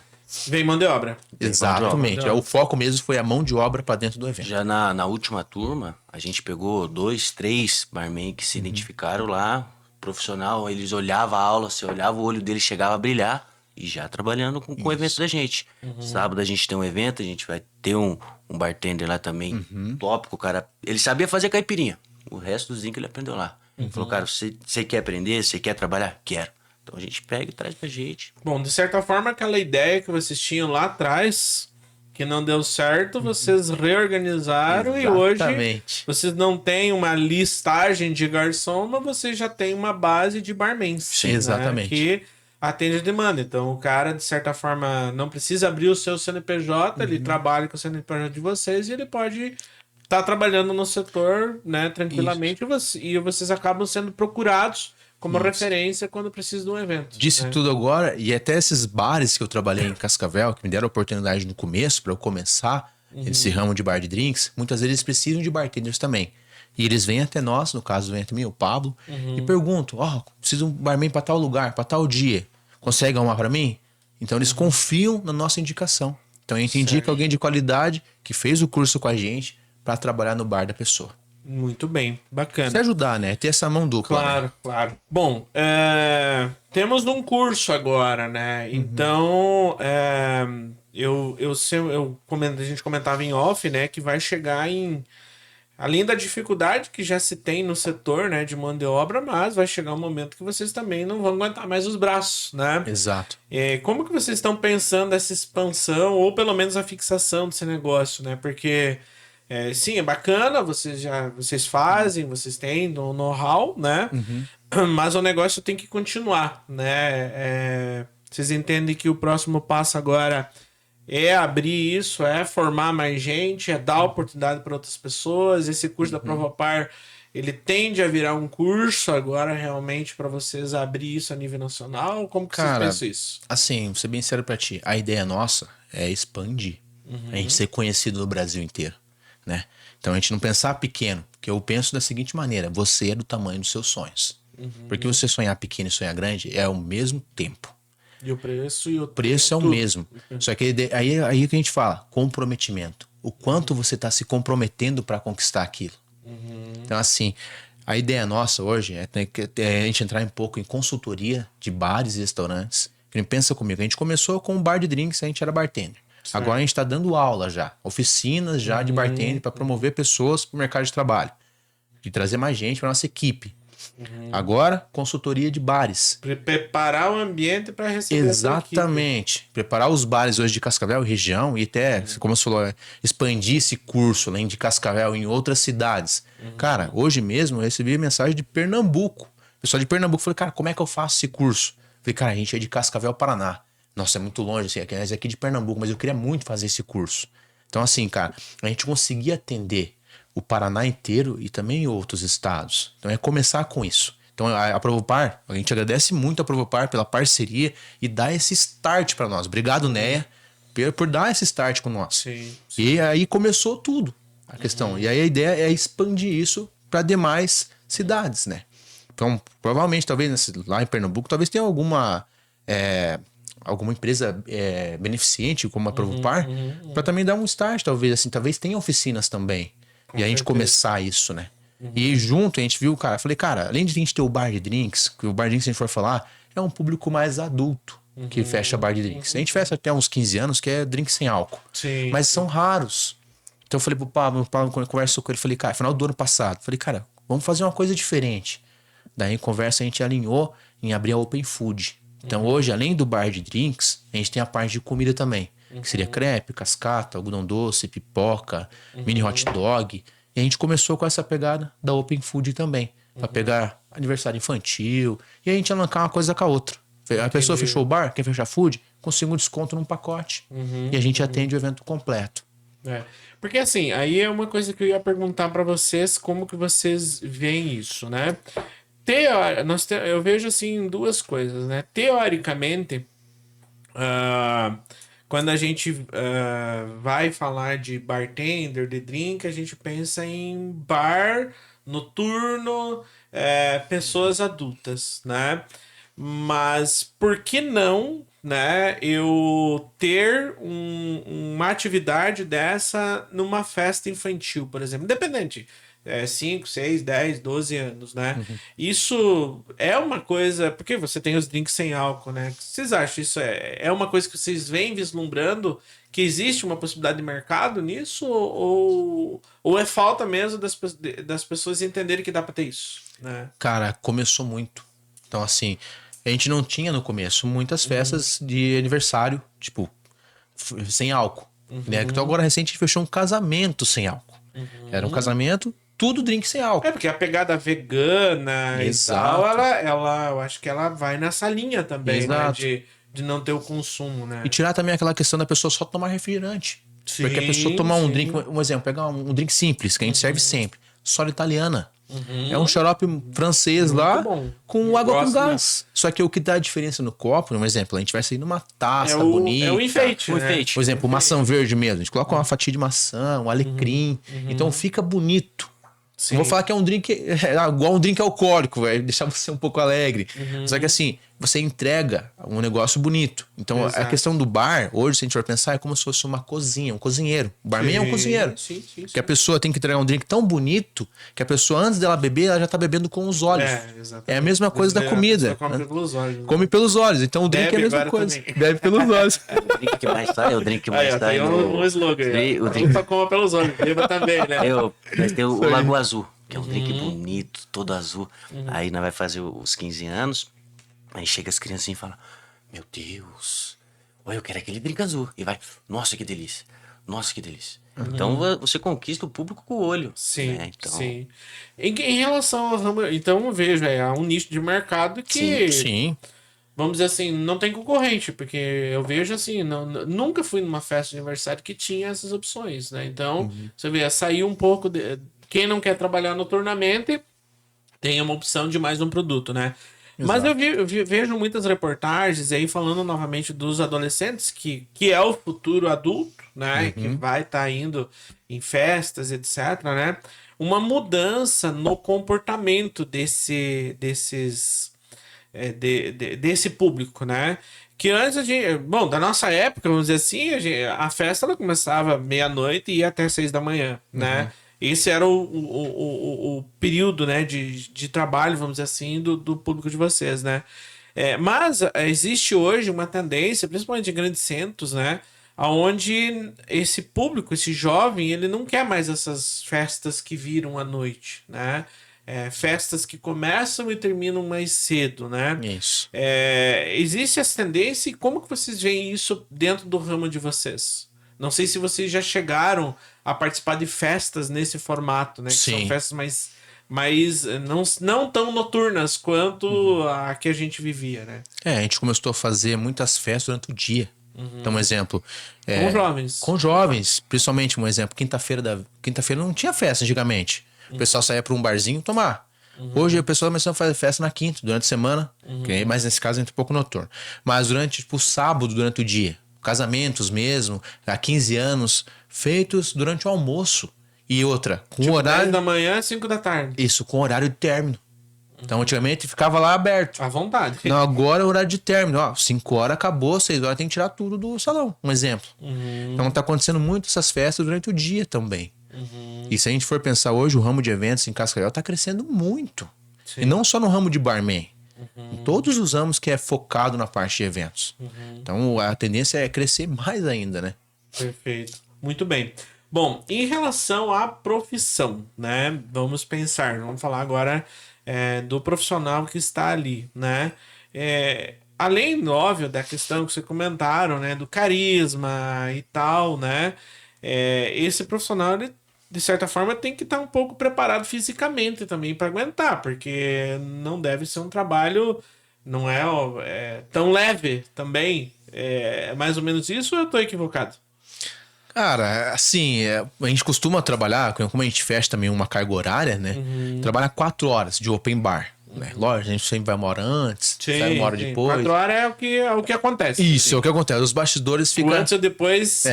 Vem mão de obra. Exatamente. O foco mesmo foi a mão de obra para dentro do evento. Já na última turma, a gente pegou 2, 3 barman que se identificaram lá, profissional, eles olhavam a aula, você olhava, o olho deles chegava a brilhar e já trabalhando com o evento da gente. Sábado a gente tem um evento, a gente vai ter um bartender lá também, tópico, o cara, ele sabia fazer caipirinha. O resto dos drinks ele aprendeu lá. Ele falou, cara, você quer aprender, você quer trabalhar? Quero. Então a gente pega e traz pra gente. Bom, de certa forma, aquela ideia que vocês tinham lá atrás, que não deu certo, vocês reorganizaram. Exatamente. E hoje vocês não têm uma listagem de garçom, mas vocês já têm uma base de barmans. Sim, né? exatamente. Que atende a demanda. Então o cara, de certa forma, não precisa abrir o seu CNPJ, ele trabalha com o CNPJ de vocês e ele pode estar trabalhando no setor, né, tranquilamente, e vocês acabam sendo procurados como referência quando precisa de um evento. Disse tudo agora, e até esses bares que eu trabalhei em Cascavel, que me deram a oportunidade no começo para eu começar esse ramo de bar de drinks, muitas vezes eles precisam de bartenders também. E eles vêm até nós, no caso vem até mim, o Pablo, e perguntam, preciso de um barman para tal lugar, para tal dia. Consegue arrumar para mim? Então eles confiam na nossa indicação. Então a gente indica alguém de qualidade que fez o curso com a gente para trabalhar no bar da pessoa. Muito bem, bacana. Se ajudar, né? Ter essa mão dupla. Claro, né? claro. Bom, temos um curso agora, né? Então, a gente comentava em off, né? Que vai chegar além da dificuldade que já se tem no setor, né? De mão de obra, mas vai chegar um momento que vocês também não vão aguentar mais os braços, né? Exato. Como que vocês estão pensando essa expansão, ou pelo menos a fixação desse negócio, né? Porque... sim, é bacana, vocês fazem, vocês têm know-how, né? Mas o negócio tem que continuar, né? Vocês entendem que o próximo passo agora é abrir isso, é formar mais gente, é dar oportunidade para outras pessoas. Esse curso da Provopar, ele tende a virar um curso agora realmente para vocês abrir isso a nível nacional? Como que vocês pensam isso? Assim, vou ser bem sério para ti, a ideia nossa é expandir, a gente ser conhecido no Brasil inteiro. Né? Então a gente não pensar pequeno, porque eu penso da seguinte maneira: você é do tamanho dos seus sonhos. Porque você sonhar pequeno e sonhar grande é ao mesmo tempo. E o preço e o preço é o mesmo. Só que aí que a gente fala, comprometimento. O quanto você está se comprometendo para conquistar aquilo. Então assim, a ideia nossa hoje é a gente entrar um pouco em consultoria de bares e restaurantes. Pensa comigo, a gente começou com um bar de drinks, a gente era bartender. Certo. Agora a gente está dando aula já, oficinas já de bartender para promover pessoas para o mercado de trabalho. De trazer mais gente para nossa equipe. Agora, consultoria de bares. Preparar o ambiente para receber Exatamente. Preparar os bares hoje de Cascavel e região e até, como você falou, expandir esse curso além de Cascavel em outras cidades. Cara, hoje mesmo eu recebi mensagem de Pernambuco. O pessoal de Pernambuco falou, cara, como é que eu faço esse curso? Eu falei, cara, a gente é de Cascavel, Paraná. Nossa, é muito longe, assim, é aqui de Pernambuco, mas eu queria muito fazer esse curso. Então, assim, cara, a gente conseguia atender o Paraná inteiro e também outros estados. Então, é começar com isso. Então, a Provopar, a gente agradece muito a Provopar pela parceria e dar esse start para nós. Obrigado, Neia, por dar esse start com nós. Sim. E aí começou tudo, a questão. E aí a ideia é expandir isso para demais cidades, né? Então, provavelmente, talvez lá em Pernambuco, talvez tenha alguma empresa beneficente como a Provopar para também dar um start, talvez assim, talvez tenha oficinas também. E a gente começar isso, né? E junto a gente viu, cara, falei, cara, além de a gente ter o bar de drinks, que o bar de drinks, se a gente for falar, é um público mais adulto que fecha bar de drinks. A gente fecha até uns 15 anos, que é drink sem álcool. Sim. Mas são raros. Então eu falei pro Pablo, quando eu converso com ele, falei, cara, final do ano passado, falei, cara, vamos fazer uma coisa diferente. Daí em conversa a gente alinhou em abrir a Open Food. Então hoje, além do bar de drinks, a gente tem a parte de comida também. Que seria crepe, cascata, algodão doce, pipoca, mini hot dog. E a gente começou com essa pegada da Open Food também. Pra pegar aniversário infantil. E a gente alancar uma coisa com a outra. A pessoa fechou o bar, quer fechar food, consegue um desconto num pacote. E a gente atende o evento completo. Porque assim, aí é uma coisa que eu ia perguntar pra vocês, como que vocês veem isso, né? Eu vejo assim duas coisas, né? Teoricamente, quando a gente vai falar de bartender, de drink, a gente pensa em bar noturno, pessoas adultas, né? Mas por que não, né, eu ter uma atividade dessa numa festa infantil, por exemplo, independente, 5, 6, 10, 12 anos, né? Isso é uma coisa, porque você tem os drinks sem álcool, né? O que vocês acham? Isso é uma coisa que vocês vêm vislumbrando, que existe uma possibilidade de mercado nisso, ou é falta mesmo das pessoas entenderem que dá pra ter isso, né? Cara, começou muito. Então, assim, a gente não tinha no começo muitas festas de aniversário, tipo, sem álcool. Né? Então, agora recente a gente fechou um casamento sem álcool. Era um casamento, tudo drink sem álcool. Porque a pegada vegana Exato. e tal, ela, eu acho que ela vai nessa linha também, Exato. né? De não ter o consumo, né? E tirar também aquela questão da pessoa só tomar refrigerante. Sim, porque a pessoa tomar um sim. drink, um exemplo, pegar um drink simples, que a gente serve sempre, só italiana. É um xarope francês lá bom. com água com Gosto gás. Só que o que dá a diferença no copo, um exemplo, a gente vai sair numa taça É o bonita. enfeite, O né? enfeite. Por exemplo, maçã verde mesmo. A gente coloca uma fatia de maçã, um alecrim. Então fica bonito. Sim. Não vou falar que é um drink igual um drink alcoólico, vai deixar você um pouco alegre. Só que assim, você entrega um negócio bonito. Então Exato. a questão do bar, hoje, se a gente for pensar, é como se fosse uma cozinha, um cozinheiro. O barman é um cozinheiro. Sim. Que a pessoa tem que entregar um drink tão bonito que a pessoa, antes dela beber, ela já tá bebendo com os olhos. Exatamente. É a mesma coisa da comida. Você come pelos olhos. Né? Come pelos olhos. Então o drink Bebe é a mesma agora coisa. também. Bebe pelos olhos. O drink que mais sai, é o drink que mais Aí, ó, sai. tem um slogan aí. O drink Só coma pelos olhos, beba também, né? Nós temos o Lago Azul, que é um drink bonito, todo azul. Aí nós vai fazer os 15 anos, aí chega as criancinhas e fala: meu Deus, olha, eu quero aquele drink azul. E vai, nossa, que delícia. Nossa, que delícia. Então você conquista o público com o olho. Sim, né? Então, sim. Em relação ao ramo, então eu vejo há um nicho de mercado que, Sim. vamos dizer assim, não tem concorrente, porque eu vejo assim, nunca fui numa festa de aniversário que tinha essas opções, né? Então, você vê, saiu um pouco de... Quem não quer trabalhar noturnamente tem uma opção de mais um produto, né? Mas vejo muitas reportagens aí falando novamente dos adolescentes, que é o futuro adulto, né? Que vai estar indo em festas, etc, né? Uma mudança no comportamento desse público, né? Que antes a gente... Bom, da nossa época, vamos dizer assim, a festa ela começava meia-noite e ia até 6 da manhã, né? Esse era o período, né, de trabalho, vamos dizer assim, do público de vocês, né? Mas existe hoje uma tendência, principalmente em grandes centros, né? Onde esse público, esse jovem, ele não quer mais essas festas que viram à noite, né? Festas que começam e terminam mais cedo, né? Isso. Existe essa tendência e como que vocês veem isso dentro do ramo de vocês? Não sei se vocês já chegaram a participar de festas nesse formato, né? Que Sim. são festas mais não tão noturnas quanto a que a gente vivia, né? A gente começou a fazer muitas festas durante o dia. Então, um exemplo. Com jovens. Com jovens, principalmente, um exemplo. Quinta-feira não tinha festa antigamente. O pessoal saía para um barzinho tomar. Hoje o pessoal começou a fazer festa na quinta, durante a semana. Mas nesse caso é um pouco noturno. Mas durante, tipo, o sábado, durante o dia. Casamentos mesmo, há 15 anos, feitos durante o almoço. E outra, com Tipo, horário... 10 da manhã, 5 da tarde. Isso, com horário de término. Então, antigamente, ficava lá aberto. À vontade. Não, agora é horário de término. Ó, 5 horas acabou, 6 horas tem que tirar tudo do salão. Um exemplo. Então, tá acontecendo muito essas festas durante o dia também. E se a gente for pensar hoje, o ramo de eventos em Cascavel tá crescendo muito. Sim. E não só no ramo de barman. Em todos os ramos que é focado na parte de eventos. Então, a tendência é crescer mais ainda, né? Perfeito. Muito bem. Bom, em relação à profissão, né? Vamos falar agora do profissional que está ali, né? Além, óbvio, da questão que vocês comentaram, né? Do carisma e tal, né? Esse profissional, ele, de certa forma, tem que estar um pouco preparado fisicamente também para aguentar, porque não deve ser um trabalho, não tão leve também. É mais ou menos isso ou eu estou equivocado? Cara, assim, a gente costuma trabalhar, como a gente fecha também uma carga horária, né? Trabalha 4 horas de open bar, né? Lógico, a gente sempre vai uma hora antes, sai uma hora depois. 4 horas é o que acontece. Isso, é o que acontece. Os bastidores ficam... Antes ou depois...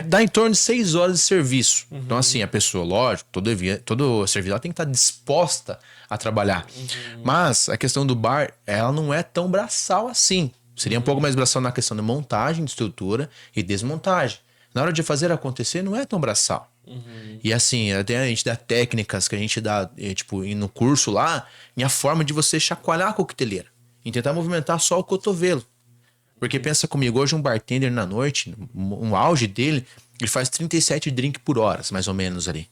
dá em torno de 6 horas de serviço. Então, assim, a pessoa, lógico, todo serviço, ela tem que estar disposta a trabalhar. Mas a questão do bar, ela não é tão braçal assim. Seria um pouco mais braçal na questão de montagem, de estrutura e desmontagem. Na hora de fazer acontecer, não é tão braçal. E assim, até a gente dá técnicas que a gente dá, tipo, no curso lá, em a forma de você chacoalhar a coqueteleira. E tentar movimentar só o cotovelo. Porque pensa comigo, hoje um bartender na noite, um auge dele, ele faz 37 drinks por hora, mais ou menos ali.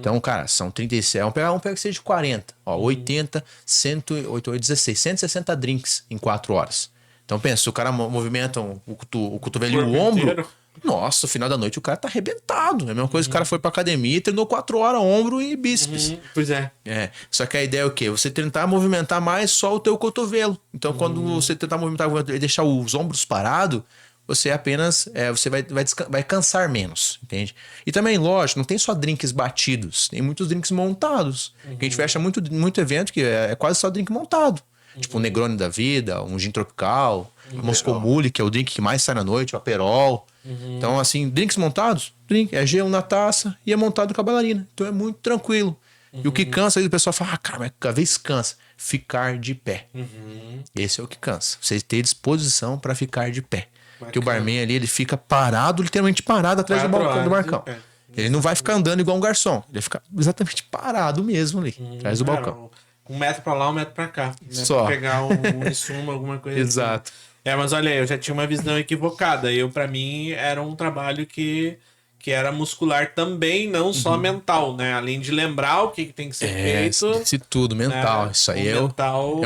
Então, cara, são 37. Vamos pegar que seja de 40. Ó, 80, 108, 16, 160 drinks em 4 horas. Então pensa, se o cara movimenta o cotovelo e o ombro... Inteiro. Nossa, no final da noite o cara tá arrebentado. É a mesma coisa que o cara foi pra academia e treinou 4 horas ombro e bíceps. Pois é. Só que a ideia é o quê? Você tentar movimentar mais só o teu cotovelo. Então quando você tentar movimentar e deixar os ombros parados, você apenas você vai cansar menos, entende? E também, lógico, não tem só drinks batidos. Tem muitos drinks montados. A gente fecha muito evento que é quase só drink montado. Tipo o Negroni da vida, um gin tropical, o Moscow Mule, que é o drink que mais sai na noite, o Aperol. Então, assim, drinks montados, é gelo na taça e é montado com a bailarina. Então é muito tranquilo. E o que cansa, aí o pessoal fala, cara, mas cada vez cansa. Ficar de pé. Esse é o que cansa. Você ter disposição para ficar de pé. Porque o barman ali, ele fica parado, literalmente parado atrás do balcão. Ele não vai ficar andando igual um garçom. Ele vai ficar exatamente parado mesmo ali, atrás do balcão. 1 metro pra lá, 1 metro pra cá. Né? Só. Pra pegar um insumo, alguma coisa. Exato. Assim. Mas olha aí, eu já tinha uma visão equivocada. Pra mim, era um trabalho que era muscular também, não só mental, né? Além de lembrar o que tem que ser feito. Isso tudo, mental. Né? Isso aí é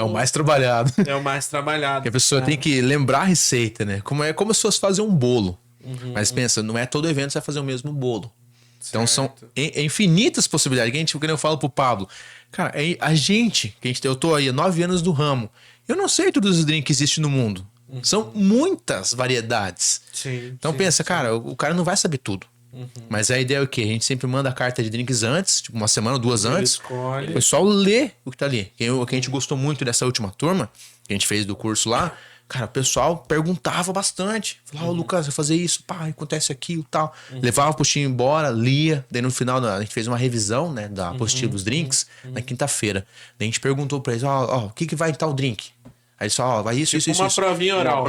o mais trabalhado. É o mais trabalhado. Porque a pessoa tem que lembrar a receita, né? É como se fosse fazer um bolo. Mas pensa, não é todo evento que você vai fazer o mesmo bolo. Então são infinitas possibilidades. Que eu falo pro Pablo, cara, eu tô aí há 9 anos do ramo. Eu não sei todos os drinks que existem no mundo. São muitas variedades. Então pensa, cara, o cara não vai saber tudo. Mas a ideia é o quê? A gente sempre manda a carta de drinks antes, tipo 1 semana ou 2 antes. O pessoal lê o que tá ali. O que a gente gostou muito dessa última turma, que a gente fez do curso lá, cara, o pessoal perguntava bastante. Falava, Lucas, eu fazer isso, pá, acontece aquilo e tal. Levava o postinho embora, lia. Daí no final a gente fez uma revisão, né, da apostila dos drinks na quinta-feira. Daí a gente perguntou pra eles, o que vai em tal drink? Aí só, vai isso, tipo isso, uma isso. provinha oral.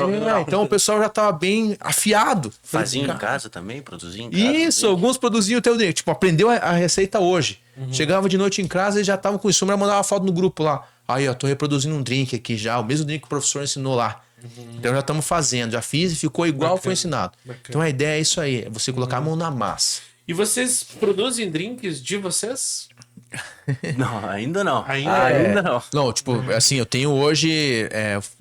Então o pessoal já tava bem afiado. Fazia em casa também? Produzia em casa? Isso, alguns produziam o teu drink. Tipo, aprendeu a receita hoje. Chegava de noite em casa e já tava com isso. Mas mandava foto no grupo lá. Aí, ó, tô reproduzindo um drink aqui já. O mesmo drink que o professor ensinou lá. Então já estamos fazendo. Já fiz e ficou igual foi ensinado. Então a ideia é isso aí. É você colocar a mão na massa. E vocês produzem drinks de vocês? Não, ainda não. Ainda não. Não, tipo, assim, eu tenho hoje...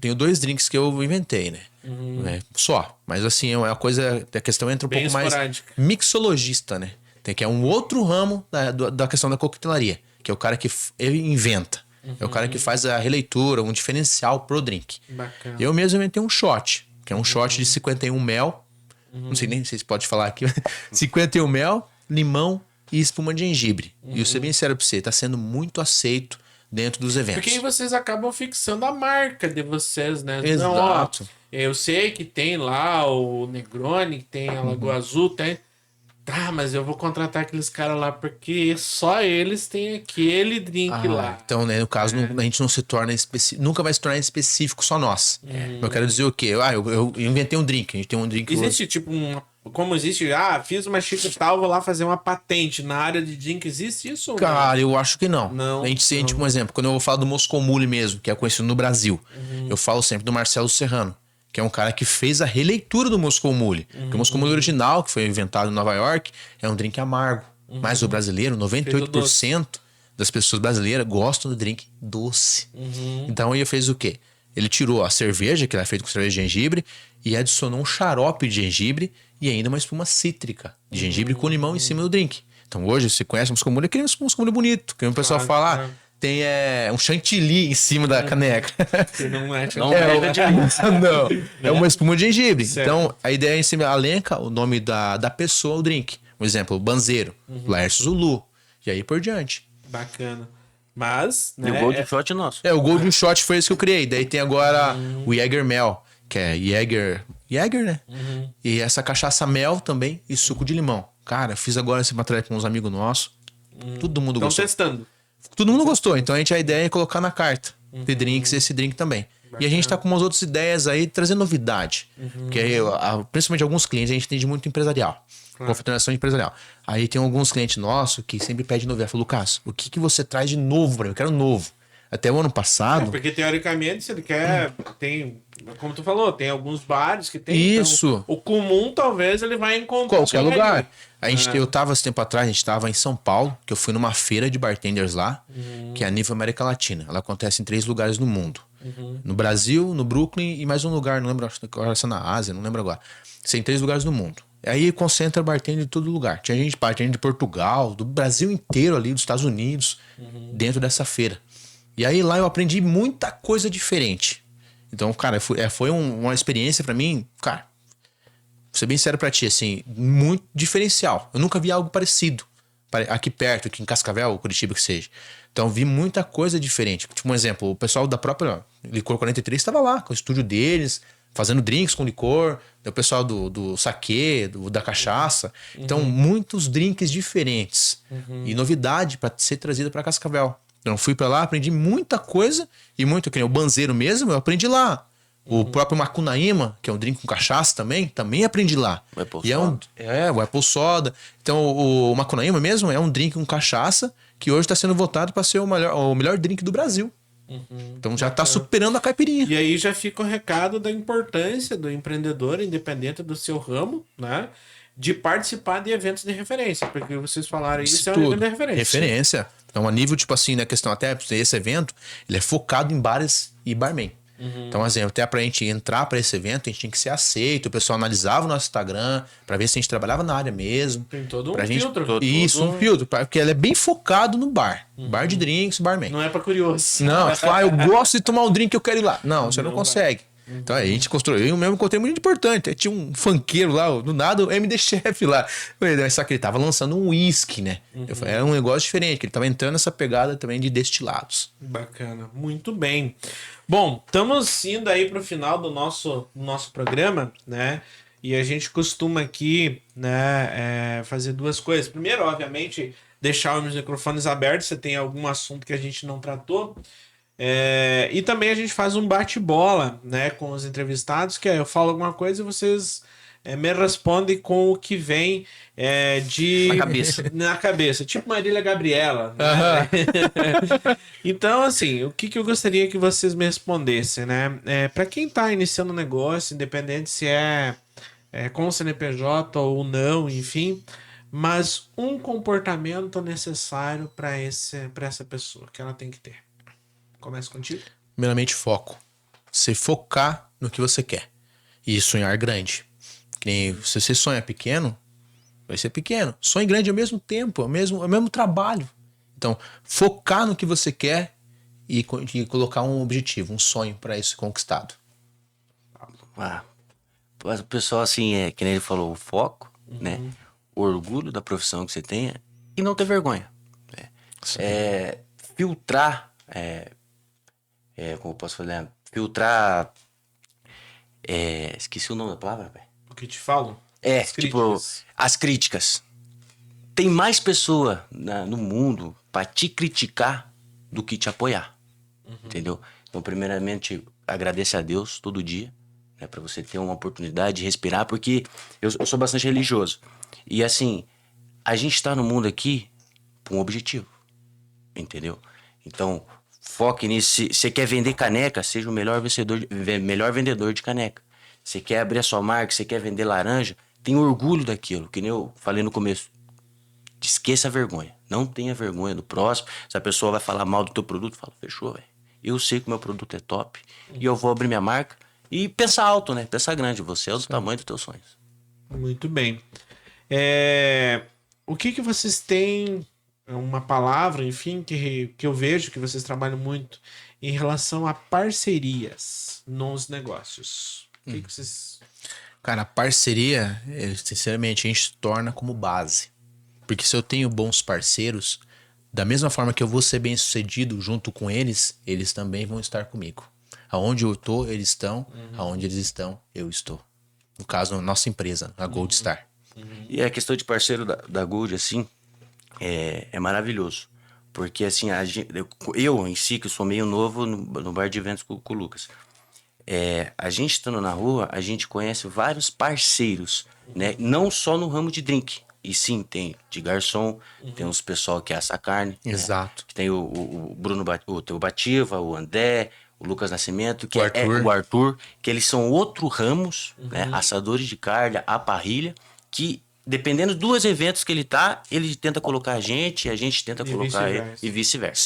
tenho 2 drinks que eu inventei, né? Só. Mas assim, é uma coisa... A questão entra um bem pouco esporádica. mais mixologista, né? Que é um outro ramo da questão da coquetelaria. Que é o cara que ele inventa. É o cara que faz a releitura, um diferencial pro drink. Bacana. Eu mesmo inventei um shot. Que é um shot de 51 mel. Não sei nem se você pode falar aqui. 51 mel, limão e espuma de gengibre. E eu ser bem sério pra você, tá sendo muito aceito dentro dos eventos. Porque aí vocês acabam fixando a marca de vocês, né? Exato. Não, ó, eu sei que tem lá o Negroni, que tem a Lagoa Azul, tem... Tá, mas eu vou contratar aqueles caras lá porque só eles têm aquele drink lá. Então, né, no caso, a gente não se torna específico, nunca vai se tornar específico só nós. Eu quero dizer o quê? Eu inventei um drink, a gente tem um drink... Existe tipo como existe, fiz uma xícara tal, vou lá fazer uma patente na área de drink, existe isso? Cara, eu acho que não. Não. A gente sente, tipo, um exemplo, quando eu falo do Moscow Mule mesmo, que é conhecido no Brasil, eu falo sempre do Marcelo Serrano, que é um cara que fez a releitura do Moscow Mule. Porque o Moscow Mule original, que foi inventado em Nova York, é um drink amargo. Mas o brasileiro, 98% das pessoas brasileiras gostam do drink doce. Então ele fez o quê? Ele tirou a cerveja, que era feita com cerveja de gengibre, e adicionou um xarope de gengibre e ainda uma espuma cítrica de gengibre com limão em cima do drink. Então hoje, você conhece o Moscow Mule, aquele Moscow Mule bonito, que o pessoal fala, tem um chantilly em cima da caneca. Que não é Não é chantilly. Não, é uma espuma de gengibre. Certo. Então, a ideia é em cima, alenca o nome da pessoa, o drink. Um exemplo, o Banzeiro, Laércio Zulu, e aí por diante. Bacana. Mas, E o né? Gold Shot é nosso. O Golden Shot foi esse que eu criei. Daí tem agora o Jäger Mel, que é Jäger, né? E essa cachaça mel também e suco de limão. Cara, fiz agora esse material com uns amigos nossos. Todo mundo Estão gostou. testando. Todo mundo gostou. Então a ideia é colocar na carta de drinks esse drink também. E a gente tá com umas outras ideias aí, trazendo novidade. Porque aí, principalmente alguns clientes, a gente atende muito empresarial. Confraternização empresarial. Aí tem alguns clientes nossos que sempre pedem novidade. Falou, Lucas, o que você traz de novo pra mim? Eu quero novo. Até o ano passado... Porque teoricamente, se ele quer. Tem. Como tu falou, tem alguns bares que tem. Isso. Então, o comum, talvez, ele vai encontrar. Qualquer por aí. lugar. Eu tava, esse tempo atrás, a gente tava em São Paulo, que eu fui numa feira de bartenders lá, que é a nível América Latina. Ela acontece em 3 lugares no mundo. No Brasil, no Brooklyn e mais um lugar, não lembro, acho que agora é na Ásia, não lembro agora. Tem 3 lugares no mundo. Aí concentra bartender de todo lugar. Tinha gente bartender de Portugal, do Brasil inteiro ali, dos Estados Unidos, dentro dessa feira. E aí lá eu aprendi muita coisa diferente. Então, cara, foi uma experiência pra mim, cara, vou ser bem sério pra ti, assim, muito diferencial. Eu nunca vi algo parecido aqui perto, aqui em Cascavel, Curitiba que seja. Então, vi muita coisa diferente. Tipo, um exemplo, o pessoal da própria Licor 43 estava lá, com o estúdio deles, fazendo drinks com licor. O pessoal do saquê, da cachaça. Então, muitos drinks diferentes. E novidade para ser trazida para Cascavel. Então, fui para lá, aprendi muita coisa. E muito, que nem o Banzeiro mesmo, eu aprendi lá. O próprio Macunaíma, que é um drink com cachaça também aprendi lá. O Apple E o Apple Soda. Então, o Macunaíma mesmo é um drink com cachaça que hoje está sendo votado para ser o melhor drink do Brasil. Então já está superando a caipirinha. E aí já fica o recado da importância do empreendedor, independente do seu ramo, né? De participar de eventos de referência. Porque vocês falaram isso, é um evento de referência. Referência. Então, a nível, tipo assim, na questão até esse evento, ele é focado em bares e barman. Então, assim, até pra gente entrar pra esse evento, a gente tinha que ser aceito. O pessoal analisava o nosso Instagram pra ver se a gente trabalhava na área mesmo. Tem todo um pra gente, filtro. Isso, um filtro. Porque ele é bem focado no bar. Bar de drinks, barman. Não é pra curioso. Não, eu gosto de tomar um drink, eu quero ir lá. não, você não consegue. Então a gente construiu. Eu mesmo encontrei muito importante. Tinha um funkeiro lá, do nada, o MD Chef lá. Só que ele tava lançando um whisky, né? Era um negócio diferente, que ele tava entrando nessa pegada também de destilados. Bacana, muito bem. Bom, estamos indo aí para o final do nosso programa, né? E a gente costuma aqui, né, fazer 2 coisas. Primeiro, obviamente, deixar os microfones abertos se tem algum assunto que a gente não tratou. E também a gente faz um bate-bola, né, com os entrevistados, que eu falo alguma coisa e vocês me respondem com o que vem na cabeça. Tipo Marília Gabriela. Né? Então, assim, o que eu gostaria que vocês me respondessem, né? Para quem está iniciando um negócio, independente se é com CNPJ ou não, enfim, mas um comportamento necessário para essa pessoa que ela tem que ter. Começa contigo. Primeiramente, foco. Você focar no que você quer. E sonhar grande. Que nem se você sonha pequeno, vai ser pequeno. Sonhe grande ao mesmo tempo, ao mesmo trabalho. Então, focar no que você quer e colocar um objetivo, um sonho para isso conquistado. O pessoal, assim, que nem ele falou, o foco, né? O orgulho da profissão que você tenha e não ter vergonha. Filtrar... como eu posso falar? Filtrar... esqueci o nome da palavra, velho. O que te falam? As críticas. Tem mais pessoa no mundo pra te criticar do que te apoiar. Entendeu? Então, primeiramente, agradeça a Deus todo dia, né, pra você ter uma oportunidade de respirar, porque eu sou bastante religioso. E assim, a gente tá no mundo aqui por um objetivo. Entendeu? Então, foque nisso. Se você quer vender caneca, seja o melhor vendedor de caneca. você quer abrir a sua marca, você quer vender laranja, tem orgulho daquilo, que nem eu falei no começo. Esqueça a vergonha. Não tenha vergonha do próximo. Se a pessoa vai falar mal do teu produto, fala, fechou, velho. Eu sei que o meu produto é top e eu vou abrir minha marca. E pensar alto, né? Pensar grande. Você é do tamanho dos teus sonhos. Muito bem. O que vocês têm, uma palavra, enfim, que eu vejo que vocês trabalham muito em relação a parcerias nos negócios? O que vocês... Cara, a parceria, sinceramente, a gente torna como base. Porque se eu tenho bons parceiros, da mesma forma que eu vou ser bem sucedido junto com eles, eles também vão estar comigo. Aonde eu tô, eles estão. Aonde eles estão, eu estou. No caso, a nossa empresa, a Gold Star. E a questão de parceiro da Gold, assim, é maravilhoso. Porque, assim, eu em si, que sou meio novo no bar de eventos com o Lucas, a gente estando na rua, a gente conhece vários parceiros, né? Não só no ramo de drink. E sim, tem de garçom, tem uns pessoal que assa carne. Exato. Né? Tem o Bruno, o Teu Bativa, o André, o Lucas Nascimento, que o o Arthur, que eles são outros ramos, né? Assadores de carne, a parrilha, que dependendo dos eventos que ele tá, ele tenta colocar a gente tenta colocar ele, e vice-versa.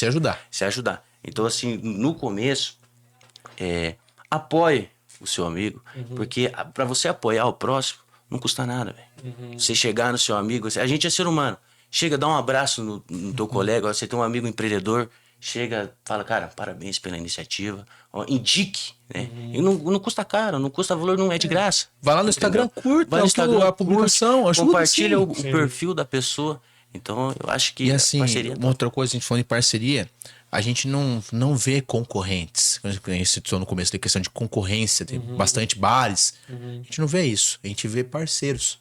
Se ajudar. Então, assim, no começo, apoie o seu amigo, porque para você apoiar o próximo, não custa nada, velho. Você chegar no seu amigo, a gente é ser humano. Chega, dá um abraço no teu colega, você tem um amigo empreendedor, chega, fala, cara, parabéns pela iniciativa, indique, né? E não custa caro, não custa valor, não é de graça. Vai lá no Instagram, curta a publicação, ajuda, compartilha o perfil da pessoa. Então, eu acho que e assim, parceria... uma outra coisa, a gente falando de parceria, a gente não vê concorrentes. A gente citou no começo da questão de concorrência, tem bastante bares. A gente não vê isso, a gente vê parceiros.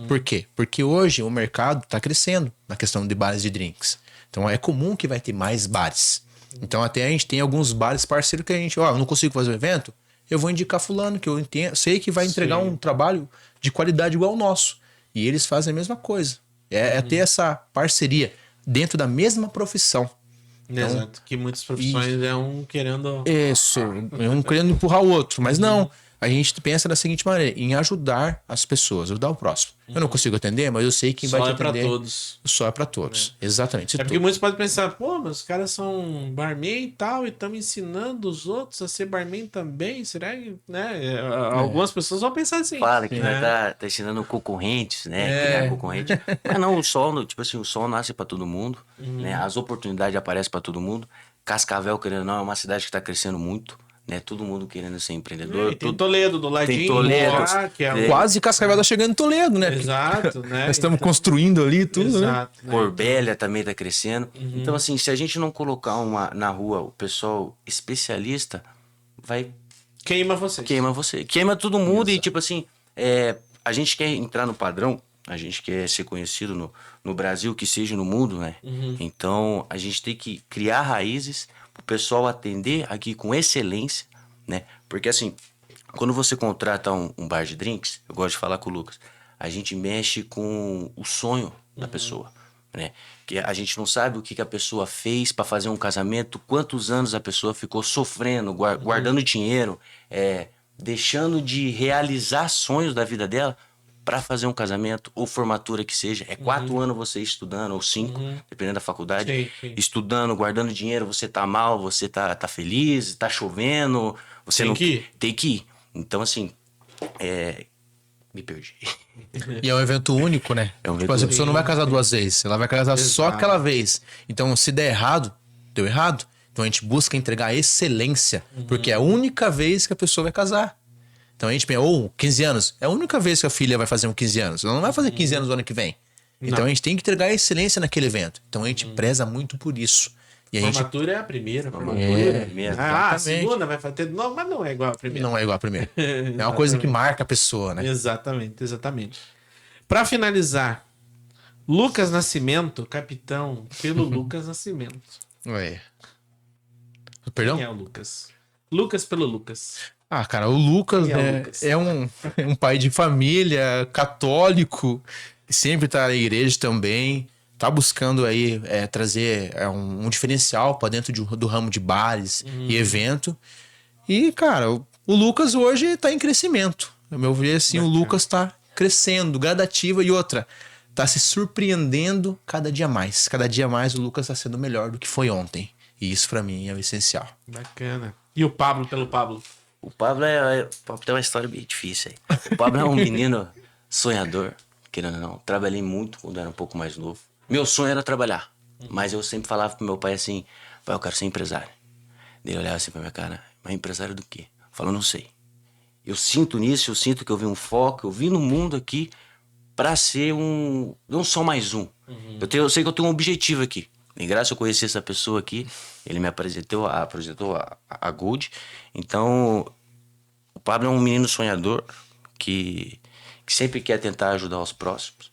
Por quê? Porque hoje o mercado está crescendo na questão de bares de drinks. Então é comum que vai ter mais bares. Então até a gente tem alguns bares parceiros que a gente, eu não consigo fazer um evento, eu vou indicar fulano, que eu sei que vai entregar um trabalho de qualidade igual ao nosso. E eles fazem a mesma coisa. É ter essa parceria dentro da mesma profissão. Então, exato, que muitas profissões é um querendo... Isso, um querendo empurrar o outro. Mas não, a gente pensa da seguinte maneira, em ajudar as pessoas, ajudar o próximo. Eu não consigo atender, mas eu sei que vai te atender. Só é pra todos. Só é pra todos, exatamente. Porque muitos podem pensar, pô, mas os caras são barman e tal, e estão ensinando os outros a ser barman também, será que, né? Algumas pessoas vão pensar assim. Fala que tá ensinando concorrentes, né? Criar concorrente. Mas não, o sol, tipo assim, o sol nasce pra todo mundo, né? As oportunidades aparecem pra todo mundo. Cascavel, querendo ou não, é uma cidade que tá crescendo muito. Né? Todo mundo querendo ser empreendedor. Tem Toledo do ladinho. Tem Toledo. Que é quase Cascavel tá chegando em Toledo, né? Exato, né? Nós estamos construindo ali tudo, exato, né? Corbélia também tá crescendo. Então, assim, se a gente não colocar na rua o pessoal especialista, vai... Queima você. Queima todo mundo. E, tipo assim, a gente quer entrar no padrão, a gente quer ser conhecido no Brasil, que seja no mundo, né? Então, a gente tem que criar raízes o pessoal atender aqui com excelência, né? Porque assim, quando você contrata um bar de drinks, eu gosto de falar com o Lucas, a gente mexe com o sonho da pessoa, né? Que a gente não sabe o que a pessoa fez para fazer um casamento, quantos anos a pessoa ficou sofrendo, guardando dinheiro, deixando de realizar sonhos da vida dela para fazer um casamento ou formatura que seja. 4 anos você estudando, ou 5, dependendo da faculdade. Sim. Estudando, guardando dinheiro, você tá mal, você tá feliz, tá chovendo. Você tem que ir. Então, assim, me perdi. E é um evento único, né? Tipo, a pessoa não vai casar 2 vezes, ela vai casar só aquela vez. Então, se der errado, deu errado. Então, a gente busca entregar excelência, porque é a única vez que a pessoa vai casar. Então a gente pensa, 15 anos, é a única vez que a filha vai fazer 15 anos. Ela não vai fazer 15 anos no ano que vem. Então a gente tem que entregar excelência naquele evento. Então a gente preza muito por isso. E a formatura é a primeira. A segunda vai fazer... Não, mas não é igual a primeira. Não é igual a primeira. É uma coisa que marca a pessoa, né? Exatamente. Pra finalizar, Lucas Nascimento, capitão pelo Lucas Nascimento. Perdão? Quem é o Lucas? Lucas pelo Lucas. Cara, o Lucas, né, é um pai de família, católico, que sempre tá na igreja também, tá buscando aí trazer um diferencial para dentro do ramo de bares e evento. E, cara, o Lucas hoje tá em crescimento. No meu ver, assim, o Lucas tá crescendo, gradativa e outra. Tá se surpreendendo cada dia mais. Cada dia mais o Lucas tá sendo melhor do que foi ontem. E isso pra mim é o essencial. Bacana. E o Pablo pelo Pablo? O Pablo tem uma história bem difícil aí. O Pablo é um menino sonhador, querendo ou não. Trabalhei muito quando era um pouco mais novo. Meu sonho era trabalhar. Mas eu sempre falava pro meu pai assim, pai, eu quero ser empresário. Ele olhava assim pra minha cara, mas empresário do quê? Eu falo, não sei. Eu sinto nisso, eu sinto que eu vi um foco, eu vim no mundo aqui pra ser não só mais um. Eu sei que eu tenho um objetivo aqui. E graças a eu conhecer essa pessoa aqui, ele me apresentou a Gold. Então, o Pablo é um menino sonhador que sempre quer tentar ajudar os próximos.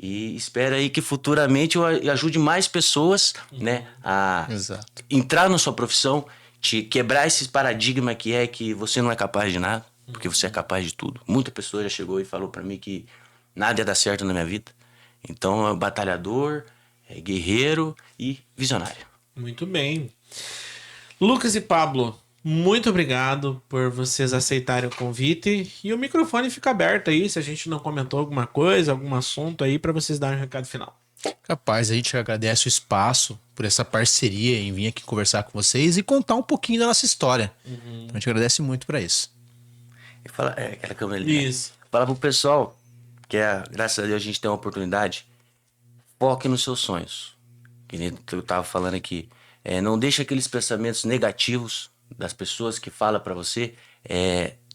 E espera aí que futuramente eu ajude mais pessoas, né, a Exato. entrar na sua profissão, te quebrar esse paradigma que é que você não é capaz de nada, porque você é capaz de tudo. Muita pessoa já chegou e falou pra mim que nada ia dar certo na minha vida. Então, é batalhador, é guerreiro e visionário. Muito bem. Lucas e Pablo, muito obrigado por vocês aceitarem o convite. E o microfone fica aberto aí, se a gente não comentou alguma coisa, algum assunto aí, para vocês darem um recado final. Capaz, a gente agradece o espaço por essa parceria em vir aqui conversar com vocês e contar um pouquinho da nossa história. Então, a gente agradece muito pra isso. E fala, aquela câmera ali. Isso. Fala pro pessoal que graças a Deus a gente tem uma oportunidade. Foque nos seus sonhos. Que nem eu tava falando aqui. Não deixe aqueles pensamentos negativos das pessoas que falam pra você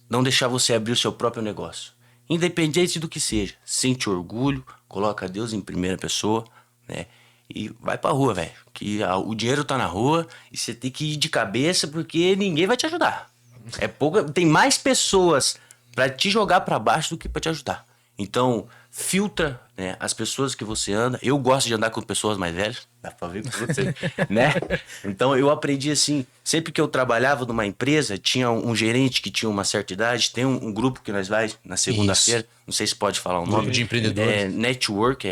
não deixar você abrir o seu próprio negócio. Independente do que seja. Sente orgulho, coloca Deus em primeira pessoa, né? E vai pra rua, velho. Que o dinheiro tá na rua e você tem que ir de cabeça porque ninguém vai te ajudar. Tem mais pessoas pra te jogar pra baixo do que pra te ajudar. Então, filtra, né, as pessoas que você anda. Eu gosto de andar com pessoas mais velhas, dá pra ver por você, né? Então, eu aprendi assim, sempre que eu trabalhava numa empresa, tinha um gerente que tinha uma certa idade, tem um grupo que nós vai na segunda-feira, não sei se pode falar o nome. Grupo de empreendedores. Network,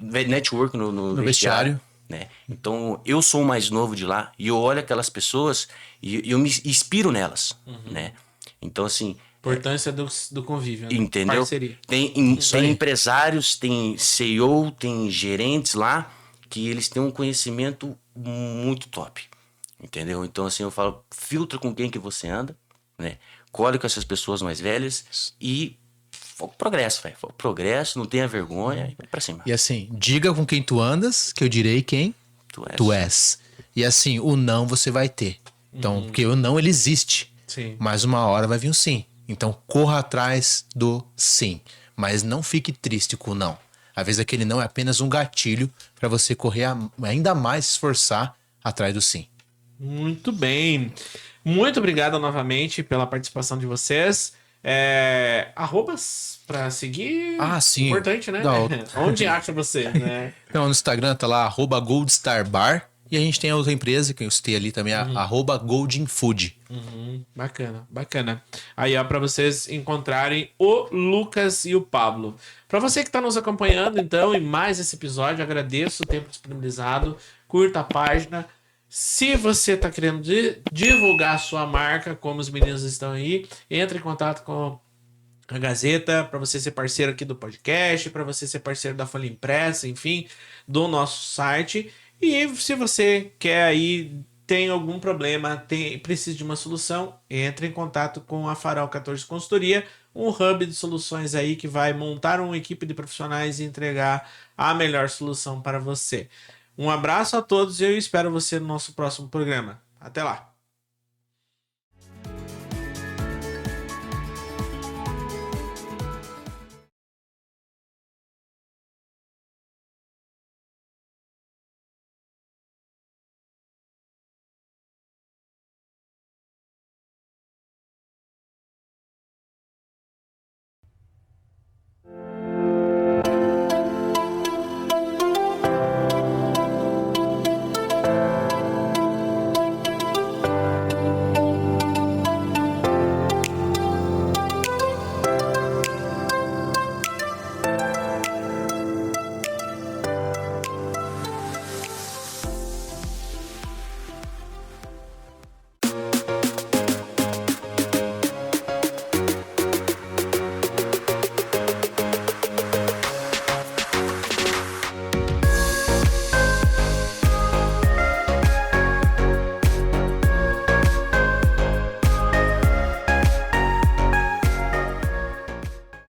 network no vestiário. né? Então, eu sou o mais novo de lá e eu olho aquelas pessoas e eu me inspiro nelas, né? Então, assim... Importância do convívio, né? Entendeu? Parceria. Tem empresários, tem CEO, tem gerentes lá que eles têm um conhecimento muito top. Entendeu? Então, assim, eu falo, filtra com quem que você anda, né? Colhe com essas pessoas mais velhas e foco progresso, velho. Foco progresso, não tenha vergonha e vai pra cima. E assim, diga com quem tu andas, que eu direi quem tu és. E assim, o não você vai ter. Então, porque o não, ele existe. Sim. Mas uma hora vai vir um sim. Então, corra atrás do sim. Mas não fique triste com o não. Às vezes aquele não é apenas um gatilho para você correr ainda mais, se esforçar atrás do sim. Muito bem. Muito obrigado novamente pela participação de vocês. Arrobas pra seguir. Ah, sim. Importante, né? Não. Onde acha você, né? Então, no Instagram tá lá, @goldstarbar. E a gente tem a outra empresa, que eu citei ali também, @goldinfood. Bacana, bacana. Aí, ó, pra vocês encontrarem o Lucas e o Pablo. Pra você que tá nos acompanhando, então, em mais esse episódio, agradeço o tempo disponibilizado. Curta a página. Se você tá querendo divulgar a sua marca, como os meninos estão aí, entre em contato com a Gazeta, para você ser parceiro aqui do podcast, para você ser parceiro da Folha Impressa, enfim, do nosso site. E se você quer aí, tem algum problema, precisa de uma solução, entre em contato com a Farol 14 Consultoria, um hub de soluções aí que vai montar uma equipe de profissionais e entregar a melhor solução para você. Um abraço a todos e eu espero você no nosso próximo programa. Até lá!